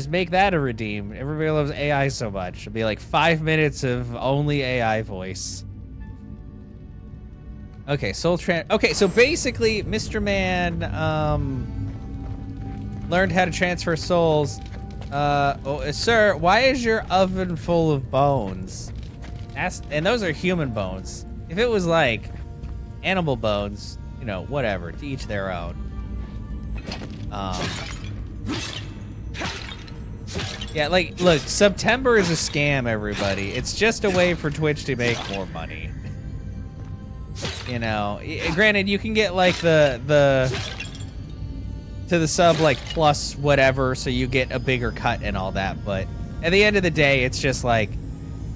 make that a redeem. Everybody loves AI so much. It'll be like 5 minutes of only AI voice. Okay, okay, so basically, Mr. Man learned how to transfer souls. Sir, why is your oven full of bones? And those are human bones. If it was like animal bones, you know, whatever, to each their own. Yeah, like, look, September is a scam, everybody. It's just a way for Twitch to make more money. You know, granted, you can get like to the sub like plus whatever, so you get a bigger cut and all that. But at the end of the day, it's just like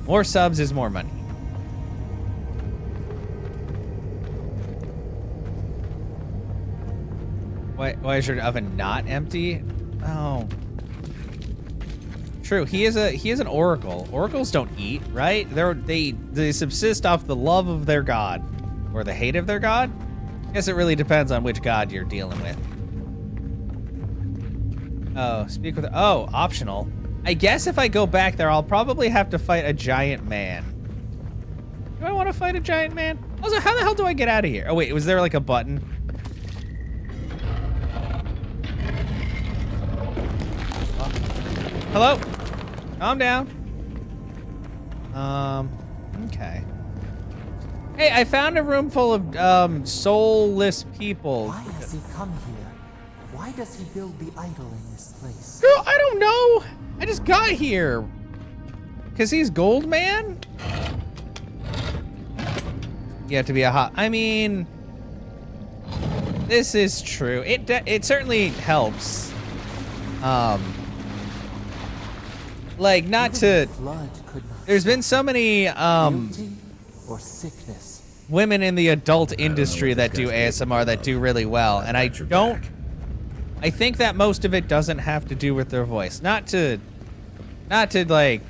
more subs is more money. Why is your oven not empty? Oh. True, he is an oracle. Oracles don't eat, right? They subsist off the love of their god. Or the hate of their god? I guess it really depends on which god you're dealing with. Oh, speak with, oh, optional. I guess if I go back there, I'll probably have to fight a giant man. Do I want to fight a giant man? Also, how the hell do I get out of here? Oh wait, was there like a button? Hello? Calm down. Okay. Hey, I found a room full of soulless people. Why has he come here? Why does he build the idol in this place? Girl, I don't know. I just got here. Cause he's Gold Man? You have to be a hot, I mean, this is true. It certainly helps. Like not to, there's been so many, or sickness. Women in the adult industry that do ASMR that do really well, and I think that most of it doesn't have to do with their voice. Not to like,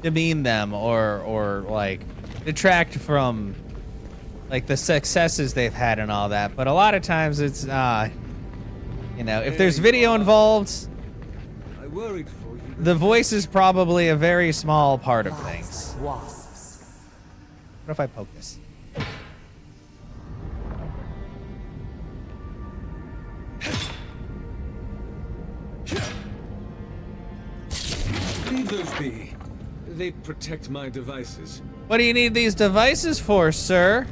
demean them or like detract from like the successes they've had and all that, but a lot of times it's, you know, if there's video involved, I worried for you. the voice is probably a very small part of things. Wasps. What if I poke this? Leave those be. They protect my devices. What do you need these devices for, sir?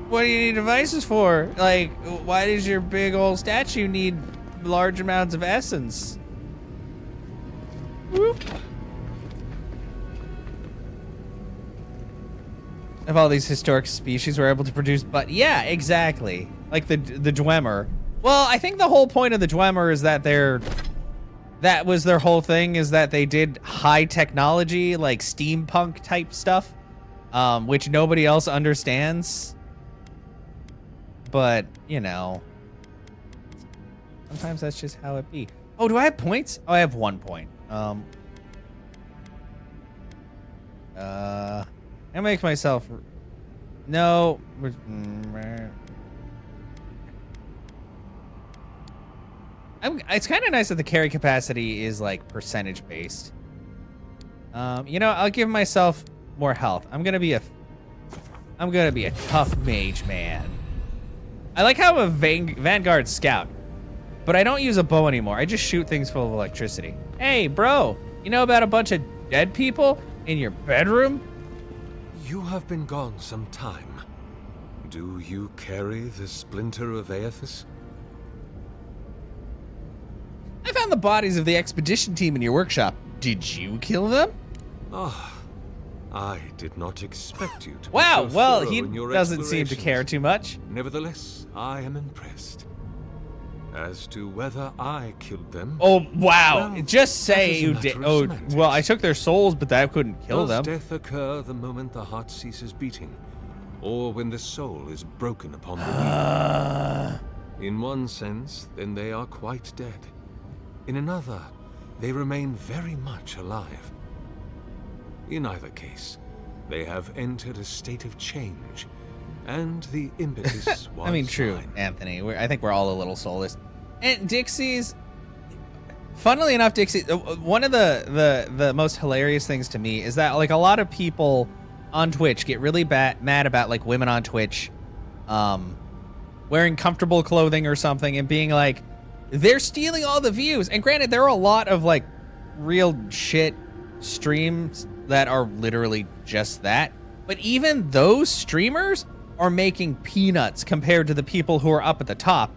What do you need devices for? Like, why does your big old statue need large amounts of essence? Whoop. If all these historic species were able to produce, but yeah, exactly. Like the Dwemer. Well, I think the whole point of the Dwemer is that that was their whole thing, is that they did high technology, like steampunk type stuff, which nobody else understands. But, you know, sometimes that's just how it be. Oh, do I have points? Oh, I have 1 point. I make myself, no. It's kind of nice that the carry capacity is like percentage based. You know, I'll give myself more health. I'm gonna be a tough mage man. I like how I'm a Vanguard scout, but I don't use a bow anymore. I just shoot things full of electricity. Hey, bro, you know about a bunch of dead people in your bedroom? You have been gone some time. Do you carry the splinter of Aethys? I found the bodies of the expedition team in your workshop. Did you kill them? Ah, I did not expect you to be Wow, so well, thorough he in your doesn't seem to care explorations. too much. Nevertheless, I am impressed. As to whether I killed them... Oh, wow. Well, Just that say is a you matter did. of Oh, semantics. well, I took their souls, but that couldn't kill Does them. death occur the moment the heart ceases beating? Or when the soul is broken upon the needle? In one sense, then they are quite dead. In another, they remain very much alive. In either case, they have entered a state of change, and the impetus was I mean, true, mine. Anthony. I think we're all a little soulless. And Dixie's, funnily enough, Dixie, one of the most hilarious things to me is that like a lot of people on Twitch get really mad about like women on Twitch, wearing comfortable clothing or something and being like, they're stealing all the views. And granted, there are a lot of like real shit streams that are literally just that. But even those streamers are making peanuts compared to the people who are up at the top.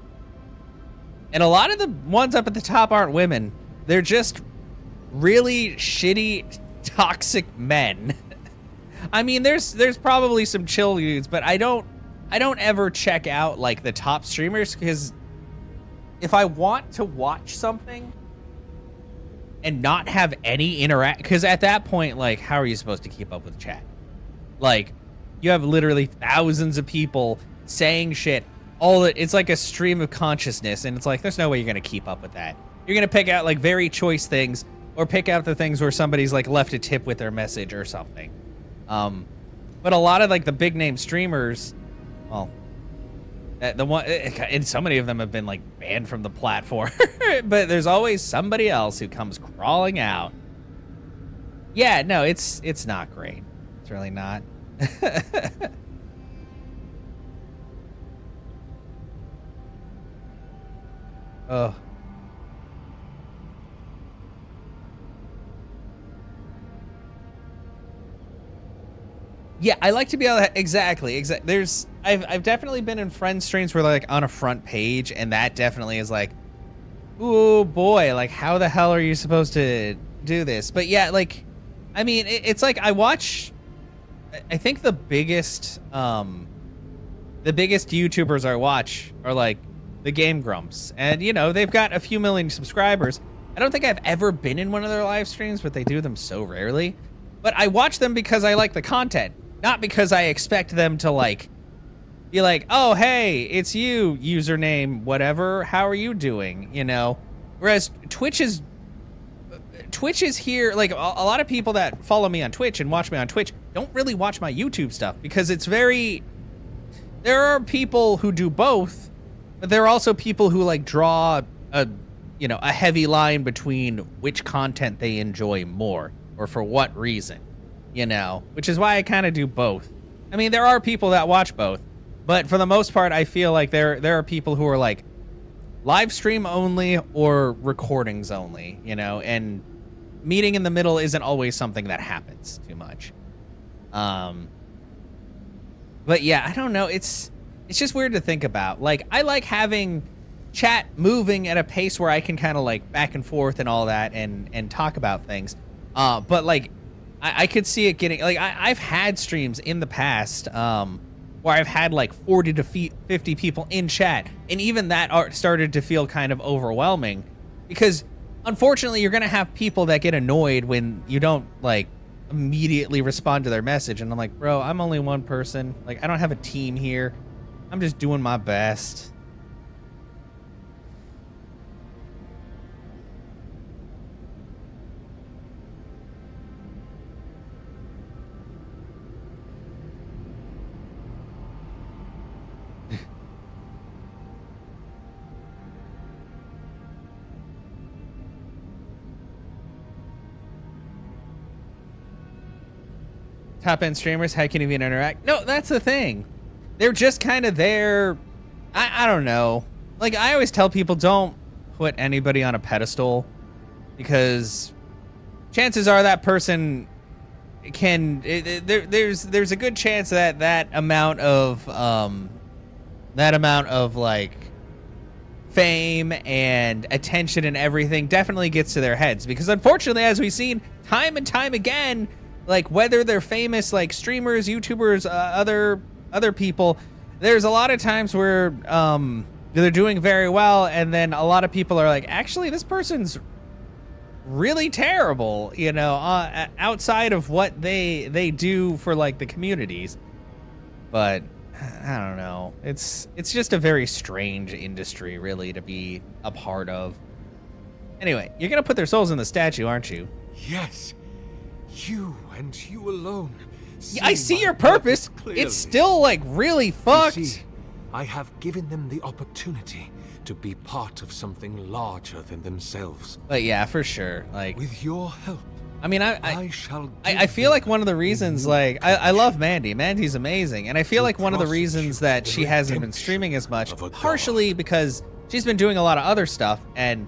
And a lot of the ones up at the top aren't women. They're just really shitty, toxic men. I mean, there's probably some chill dudes, but I don't ever check out like the top streamers, because if I want to watch something and not have any interact, because at that point, like, how are you supposed to keep up with chat? Like, you have literally thousands of people saying shit. It's like a stream of consciousness, and it's like, there's no way you're gonna keep up with that. You're gonna pick out like very choice things, or pick out the things where somebody's like left a tip with their message or something. But a lot of like the big name streamers, well, and so many of them have been like banned from the platform, but there's always somebody else who comes crawling out. Yeah, no, it's not great. It's really not. Oh. Yeah, I like to be able to, exactly. I've definitely been in friend streams where like on a front page, and that definitely is like, oh boy, like how the hell are you supposed to do this? But yeah, like, I mean, it's like I think the biggest YouTubers I watch are like the Game Grumps, and you know, they've got a few million subscribers. I don't think I've ever been in one of their live streams, but they do them so rarely. But I watch them because I like the content, not because I expect them to like be like, oh hey, it's you, username whatever, how are you doing, you know? Whereas Twitch is here, like a lot of people that follow me on Twitch and watch me on Twitch don't really watch my YouTube stuff, because it's very, there are people who do both, but there are also people who like draw a heavy line between which content they enjoy more, or for what reason, you know, which is why I kind of do both. I mean, there are people that watch both, but for the most part, I feel like there are people who are like live stream only or recordings only, you know, and meeting in the middle isn't always something that happens too much. But yeah, I don't know. It's just weird to think about. Like, I like having chat moving at a pace where I can kind of like back and forth and all that and talk about things. But like, I could see it getting like, I've had streams in the past where I've had like 40 to 50 people in chat, and even that started to feel kind of overwhelming, because unfortunately you're gonna have people that get annoyed when you don't like immediately respond to their message, and I'm like, bro, I'm only one person, like I don't have a team here, I'm just doing my best. Top end streamers, how can you even interact? No, that's the thing. They're just kind of there. I don't know. Like, I always tell people, don't put anybody on a pedestal, because chances are that person can, there's a good chance that that amount of like fame and attention and everything definitely gets to their heads, because unfortunately, as we've seen time and time again, like whether they're famous, like streamers, YouTubers, other people, there's a lot of times where they're doing very well, and then a lot of people are like, actually, this person's really terrible, you know, outside of what they do for like the communities. But I don't know. It's just a very strange industry, really, to be a part of. Anyway, you're gonna put their souls in the statue, aren't you? Yes. You and you alone. I see your purpose. It's still like really fucked. You see, I have given them the opportunity to be part of something larger than themselves. But yeah, for sure. Like, with your help, I mean, I feel like one of the reasons, like, I love Mandy. Mandy's amazing. And I feel like one of the reasons that she hasn't been streaming as much, partially because she's been doing a lot of other stuff and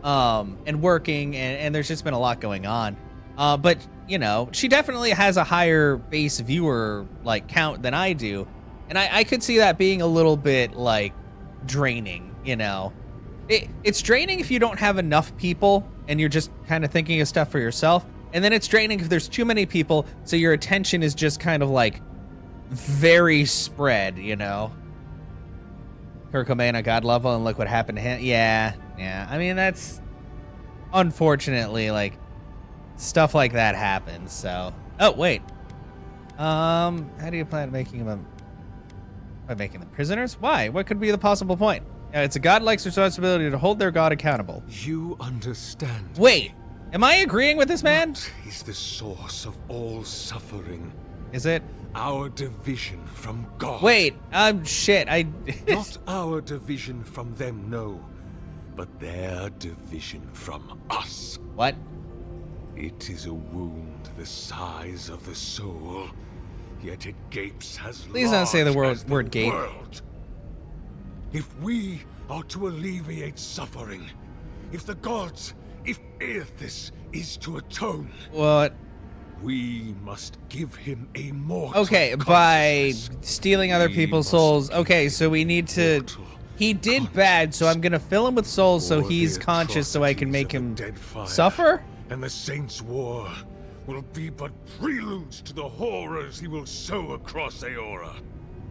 working, and there's just been a lot going on. But, you know, she definitely has a higher base viewer, like, count than I do. And I could see that being a little bit, like, draining, you know. It's draining if you don't have enough people and you're just kind of thinking of stuff for yourself. And then it's draining if there's too many people, so your attention is just kind of like very spread, you know. Kurt Cobain, a god level, and look what happened to him. Yeah. I mean, that's unfortunately, like, stuff like that happens. So, oh wait, how do you plan on making them? By making them prisoners? Why? What could be the possible point? It's a godlike's responsibility to hold their god accountable. You understand. Wait, am I agreeing with this man? What is the source of all suffering? Is it? Our division from God. Wait, shit, Not our division from them, no. But their division from us. What? It is a wound the size of the soul, yet it gapes as Please don't say the word gape. World. If we are to alleviate suffering, if the gods, if Aethys is to atone, what? We must give him a mortal. Okay, by stealing other people's souls. Okay, so we need to. He did bad, so I'm gonna fill him with souls so he's conscious, so I can make him suffer. And the Saints' war will be but preludes to the horrors he will sow across Aora.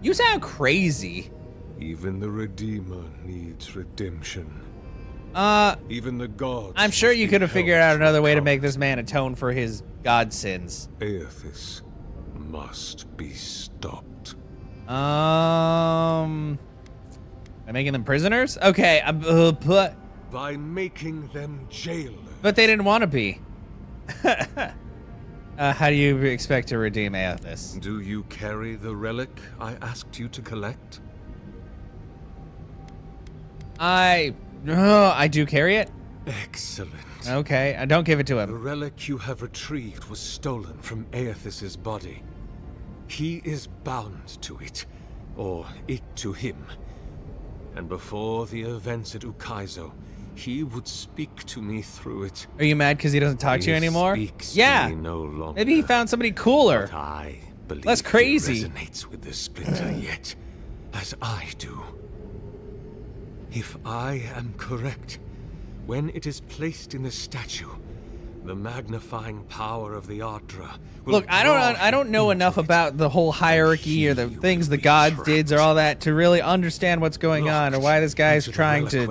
You sound crazy. Even the Redeemer needs redemption. Even the gods. I'm sure you could have figured out another way to make this man atone for his god sins. Aethys must be stopped. By making them prisoners? Okay, but by making them jailers. But they didn't want to be. How do you expect to redeem Aethys? Do you carry the relic I asked you to collect? I do carry it. Excellent. Okay, don't give it to him. The relic you have retrieved was stolen from Aethys' body. He is bound to it, or it to him. And before the events at Ukaizo, he would speak to me through it. Are you mad because he doesn't talk to you anymore? Yeah. To me no longer. Maybe he found somebody cooler. But I believe less crazy. He resonates with the splinter yet, as I do. If I am correct, when it is placed in the statue, the magnifying power of the Ardra will Look, I don't know enough about the whole hierarchy or the things the gods did or all that to really understand what's going on or why this guy's trying to.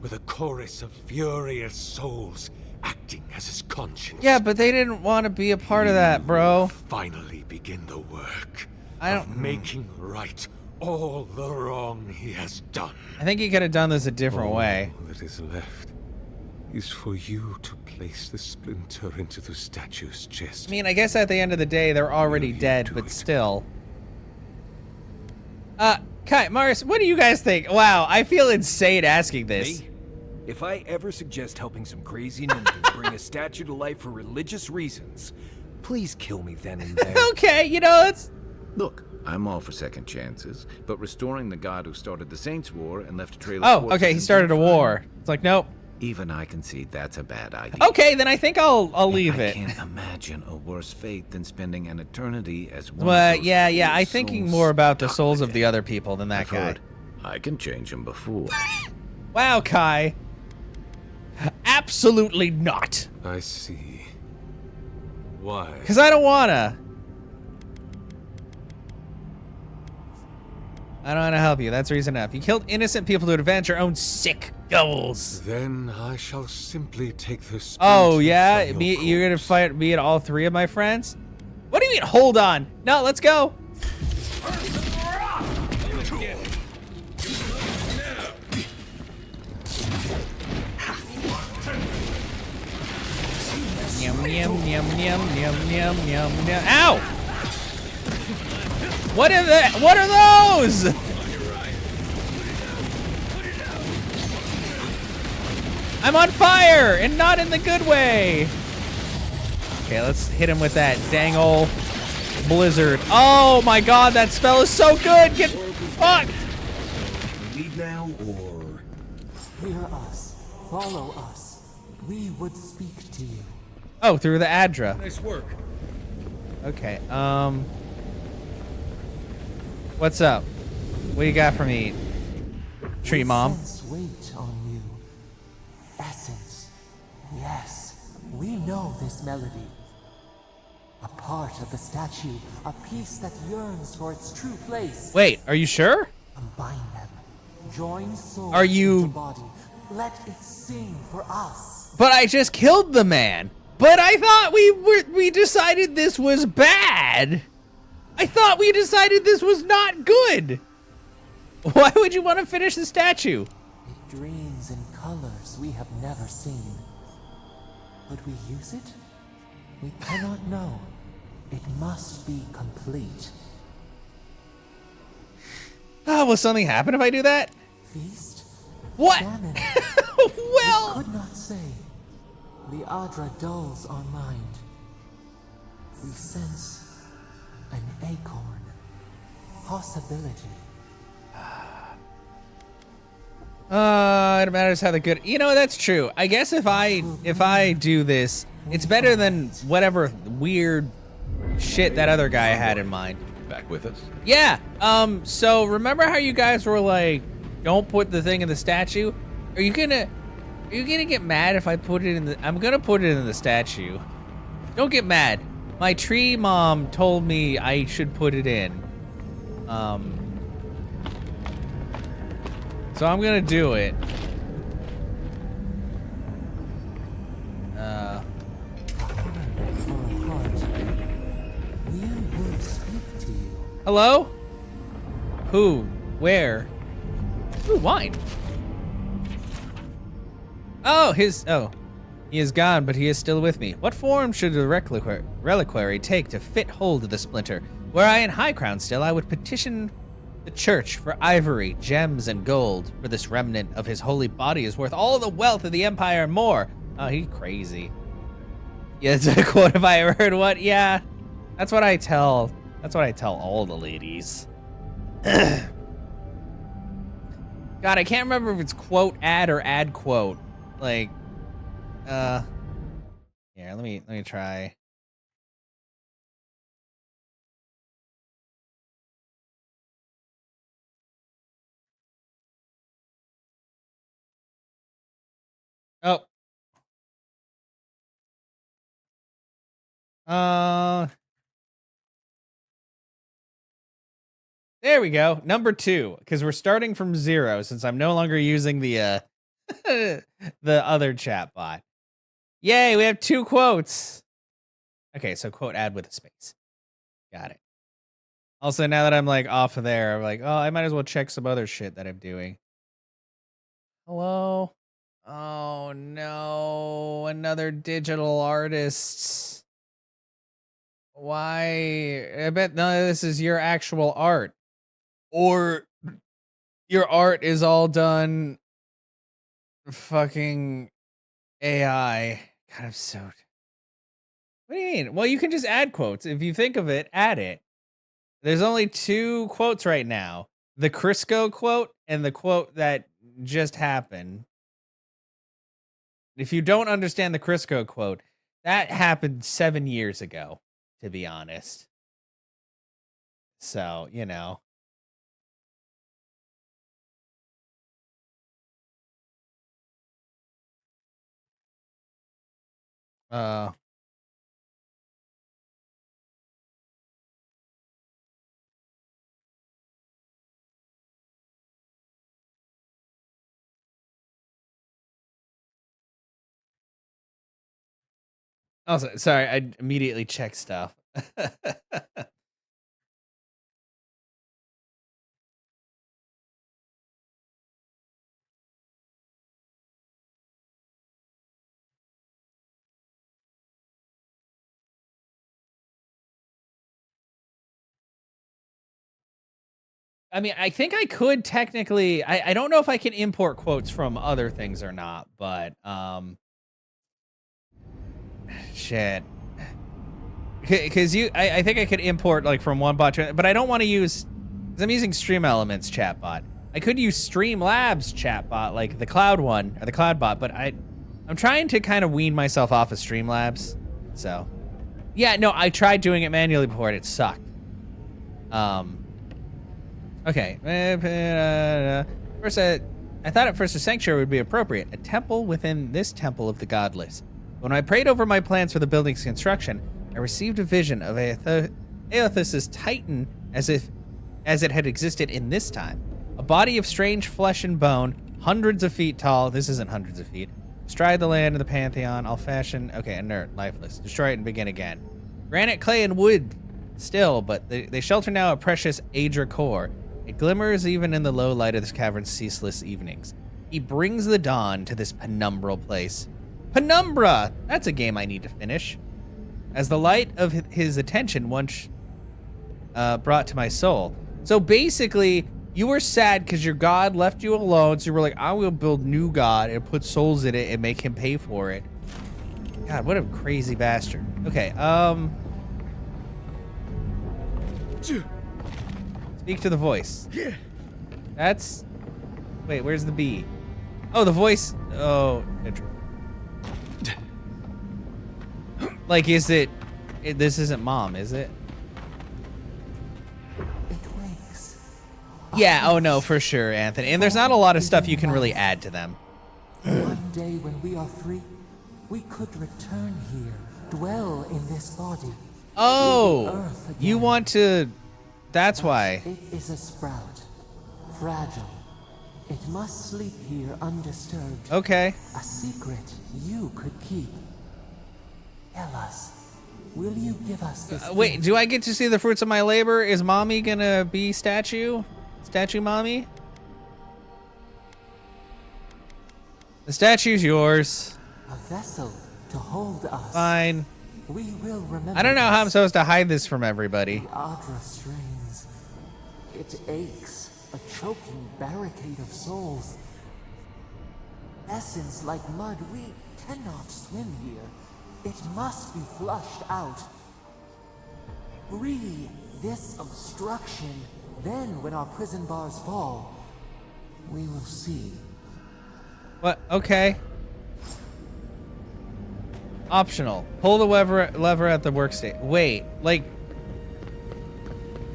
With a chorus of furious souls acting as his conscience. Yeah, but they didn't want to be a part of that, bro. Finally begin the work of making right all the wrong he has done. I think he could have done this a different way. All that is left is for you to place the splinter into the statue's chest. I mean, I guess at the end of the day, they're already dead, but still. Kai, Marius, what do you guys think? Wow, I feel insane asking this. Me? If I ever suggest helping some crazy ninjas bring a statue to life for religious reasons, please kill me then and there. Okay, you know, it's... Look, I'm all for second chances, but restoring the god who started the Saints' War and left a trail Oh, of okay, he started a war. It's like, nope. Even I can see that's a bad idea. Okay, then I think I'll leave it. I can't imagine a worse fate than spending an eternity as one But of those yeah, I'm thinking more about the souls of the other people than that I've guy. heard I can change him before. Wow, Kai. Absolutely not. I see. Why? Because I don't wanna. I don't want to help you. That's reason enough. You killed innocent people to advance your own sick goals. Then I shall simply take the splinter. Oh yeah, from me. your You're gonna corpse. fight me and all three of my friends? What do you mean? Hold on. No, let's go. Yum yum yum yum yum yum yum yum. Ow! What are the? What are those? I'm on fire, and not in the good way. Okay, let's hit him with that dang ol' blizzard. Oh my god, that spell is so good. Get fucked. Leave now, or Hear us. Follow us. We would speak to you. Oh, through the Adra. nice work. Okay. What's up? What do you got for me, Tree We Mom? sense weight on you. Essence. Yes, we know this melody. A part of the statue, a piece that yearns for its true place. Wait, are you sure? Combine them. Join souls Are you- into body. Let it sing for us. But I just killed the man. But I thought we decided this was bad. I thought we decided this was not good. Why would you want to finish the statue? It dreams in colors we have never seen. Would we use it? We cannot know. It must be complete. Oh, will something happen if I do that? Feast? What? Famine? Well, Could not say. The Adra dulls our mind. We sense an acorn. Possibility. it matters how the good. You know, that's true. I guess if I do this, it's better than whatever weird shit that other guy had in mind. Back with us? Yeah. So remember how you guys were like, don't put the thing in the statue? Are you gonna get mad if I put it in the? I'm gonna put it in the statue. Don't get mad. My tree mom told me I should put it in. So I'm gonna do it. For a heart. We would speak to you. Hello? Who? Where? Ooh, wine. Oh, he is gone, but he is still with me. What form should the reliquary take to fit hold of the splinter? Were I in High Crown still, I would petition the church for ivory, gems, and gold, for this remnant of his holy body is worth all the wealth of the empire and more. Oh, he's crazy. Yeah, that's a quote if I ever heard one. Yeah, that's what I tell all the ladies. God, I can't remember if it's quote ad or ad quote. Like, here, let me try. Oh. There we go. Number 2, because we're starting from 0 since I'm no longer using the the other chat bot. Yay, we have 2 quotes. Okay, so quote ad with a space. Got it. Also, now that I'm like off of there, I'm like, oh, I might as well check some other shit that I'm doing. Hello? Oh no, another digital artist. Why? I bet none of this is your actual art. Or your art is all done fucking AI. God, I'm so. What do you mean? Well, you can just add quotes. If you think of it, add it. There's only 2 quotes right now. The Crisco quote and the quote that just happened. If you don't understand the Crisco quote, that happened 7 years ago, to be honest. So, you know. Also, sorry, I immediately checked stuff. I mean, I think I could technically. I don't know if I can import quotes from other things or not, but shit. Because I think I could import like from one bot, but I don't want to use. Because I'm using Stream Elements chatbot. I could use Streamlabs chatbot, like the cloud one or the cloud bot, but I'm trying to kind of wean myself off of Streamlabs. So, yeah, no, I tried doing it manually before and it sucked. Okay. First, I thought at first a sanctuary would be appropriate, a temple within this temple of the godless. When I prayed over my plans for the building's construction, I received a vision of Aethys's titan as it had existed in this time. A body of strange flesh and bone, hundreds of feet tall. This isn't hundreds of feet. Stride the land of the pantheon, all fashioned. Okay, inert, lifeless. Destroy it and begin again. Granite, clay, and wood still, but they shelter now a precious Aedra core. It glimmers even in the low light of this cavern's ceaseless evenings. He brings the dawn to this penumbral place. Penumbra! That's a game I need to finish. As the light of his attention once brought to my soul. So basically, you were sad because your god left you alone, so you were like, I will build new god and put souls in it and make him pay for it. God, what a crazy bastard. Okay, speak to the voice. That's... Wait, where's the B? Oh, the voice... Oh, like, is it... This isn't mom, is it? It wakes. Yeah, oh no, for sure, Anthony. And there's not a lot of stuff you can really add to them. One day when we are free, we could return here, dwell in this body. Oh, you want to... That's why. It is a sprout. Fragile. It must sleep here undisturbed. Okay. A secret you could keep. Tell us. Will you give us this? Wait, do I get to see the fruits of my labor? Is mommy gonna be statue? Statue mommy? The statue's yours. A vessel to hold us. Fine. We will remember. I don't know how I'm supposed to hide this from everybody. The Aedra strains. It aches. A choking barricade of souls. Essence like mud. We cannot swim here. It must be flushed out. Free this obstruction. Then, when our prison bars fall, we will see. What? Okay. Optional. Pull the lever at the workstation. Wait, like...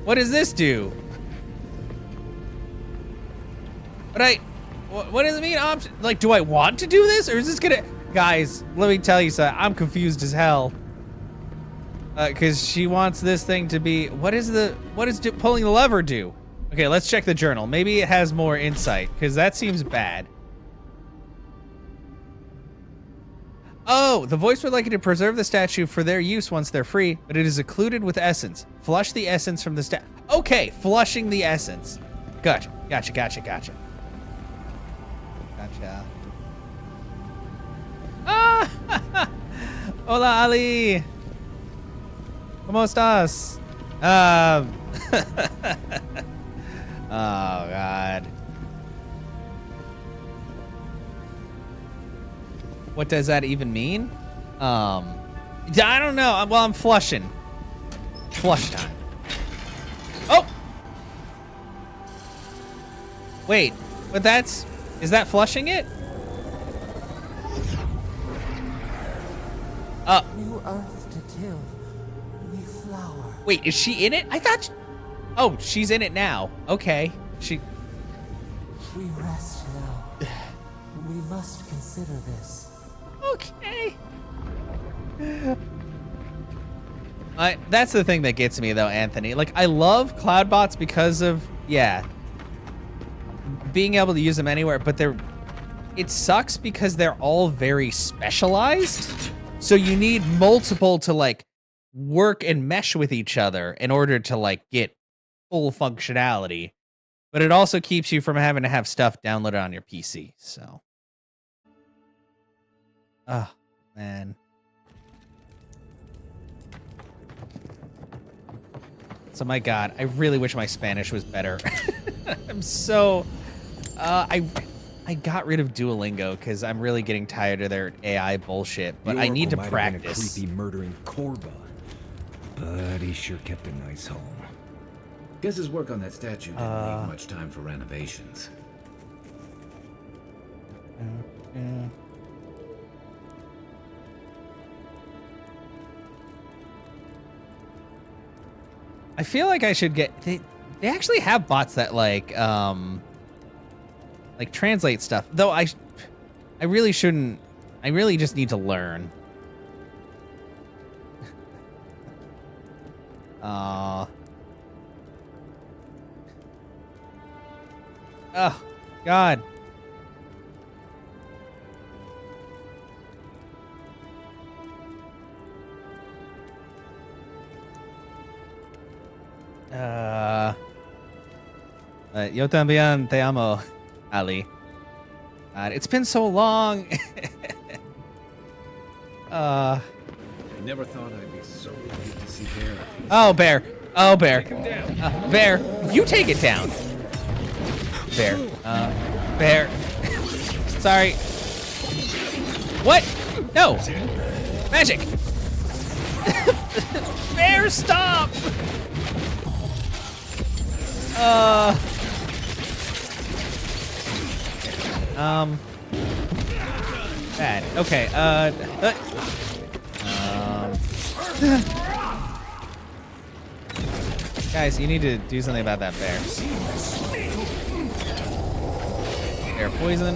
What does this do? What does it mean? Like, do I want to do this? Or is this gonna... Guys, let me tell you something. I'm confused as hell. Because she wants this thing to be... What does pulling the lever do? Okay, let's check the journal. Maybe it has more insight, because that seems bad. Oh, the voice would like you to preserve the statue for their use once they're free, but it is occluded with essence. Flush the essence from the Okay, flushing the essence. Gotcha. Gotcha. Ah! Hola, Ali. ¿Cómo estás? Oh, God. What does that even mean? I don't know. Well, I'm flushing. Flush time. Oh! Wait, but is that flushing it? New earth to till. We flower. Wait, is she in it? I thought... Oh, she's in it now. Okay. We rest now. We must consider this. Okay. That's the thing that gets me, though, Anthony. Like, I love Cloudbots because of, yeah, being able to use them anywhere, but it sucks because they're all very specialized. So you need multiple to like work and mesh with each other in order to like get full functionality. But it also keeps you from having to have stuff downloaded on your PC. So, oh man. So my God, I really wish my Spanish was better. I'm so, I got rid of Duolingo because I'm really getting tired of their AI bullshit. But I need to practice. Been a creepy murdering Corba, but he sure kept a nice home. Guess his work on that statue didn't leave much time for renovations. I feel like I should get. They actually have bots that like translate stuff. Though I really shouldn't. I really just need to learn. Oh, God. Yo también te amo, Ali. God, it's been so long. I never thought I'd be so lucky to see Bear. Oh, Bear. Oh, Bear. Take him down. Bear, you take it down. Bear. Bear. Sorry. What? No. Magic. Bear, stop. Bad. Okay, guys, you need to do something about that bear. Bear poison.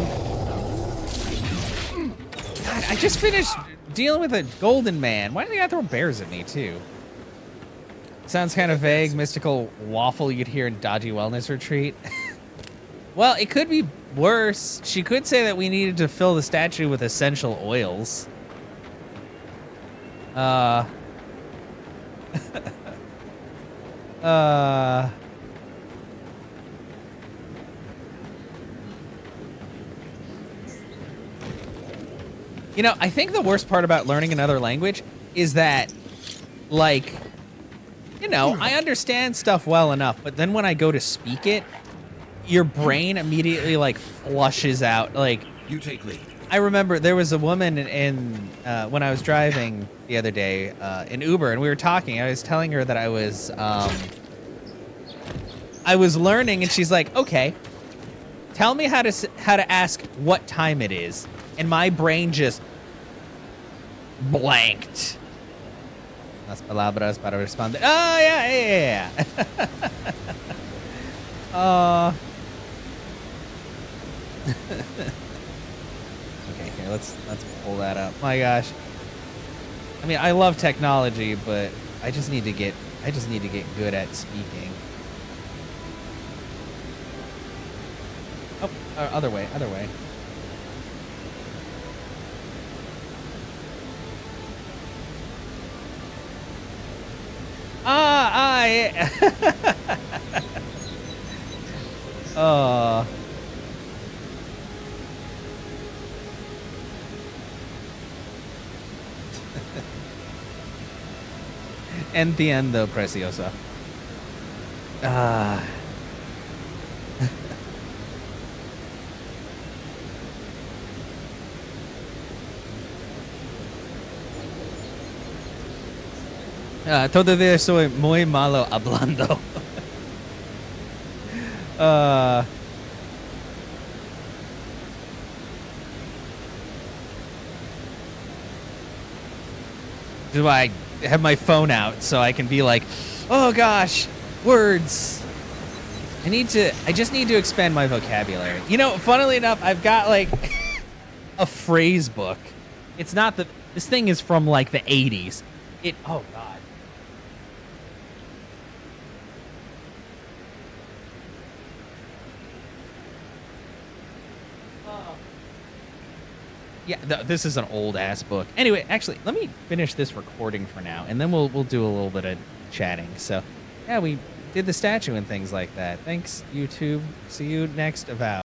God, I just finished dealing with a golden man. Why do they gotta throw bears at me, too? Sounds kind of vague, mystical waffle you'd hear in Dodgy Wellness Retreat. Well, it could be worse. She could say that we needed to fill the statue with essential oils. You know, I think the worst part about learning another language is that, like, you know, I understand stuff well enough, but then when I go to speak it, your brain immediately, like, flushes out. Like, You take lead. I remember there was a woman in when I was driving the other day in Uber, and we were talking. I was telling her that I was learning, and she's like, "Okay, tell me how to ask what time it is," and my brain just blanked. Las palabras para responder. Oh yeah. Okay, here, let's pull that up. My gosh. I mean, I love technology, but I just need to get good at speaking. Oh, other way. Yeah. Entiendo, preciosa. Todavía soy muy malo hablando. This is why I have my phone out, so I can be like, oh gosh, words. I just need to expand my vocabulary. You know, funnily enough, I've got like a phrase book. It's not this thing is from like the 80s. Oh God. Yeah, this is an old ass book. Anyway, actually, let me finish this recording for now, and then we'll do a little bit of chatting. So, yeah, we did the statue and things like that. Thanks, YouTube. See you next Avowed.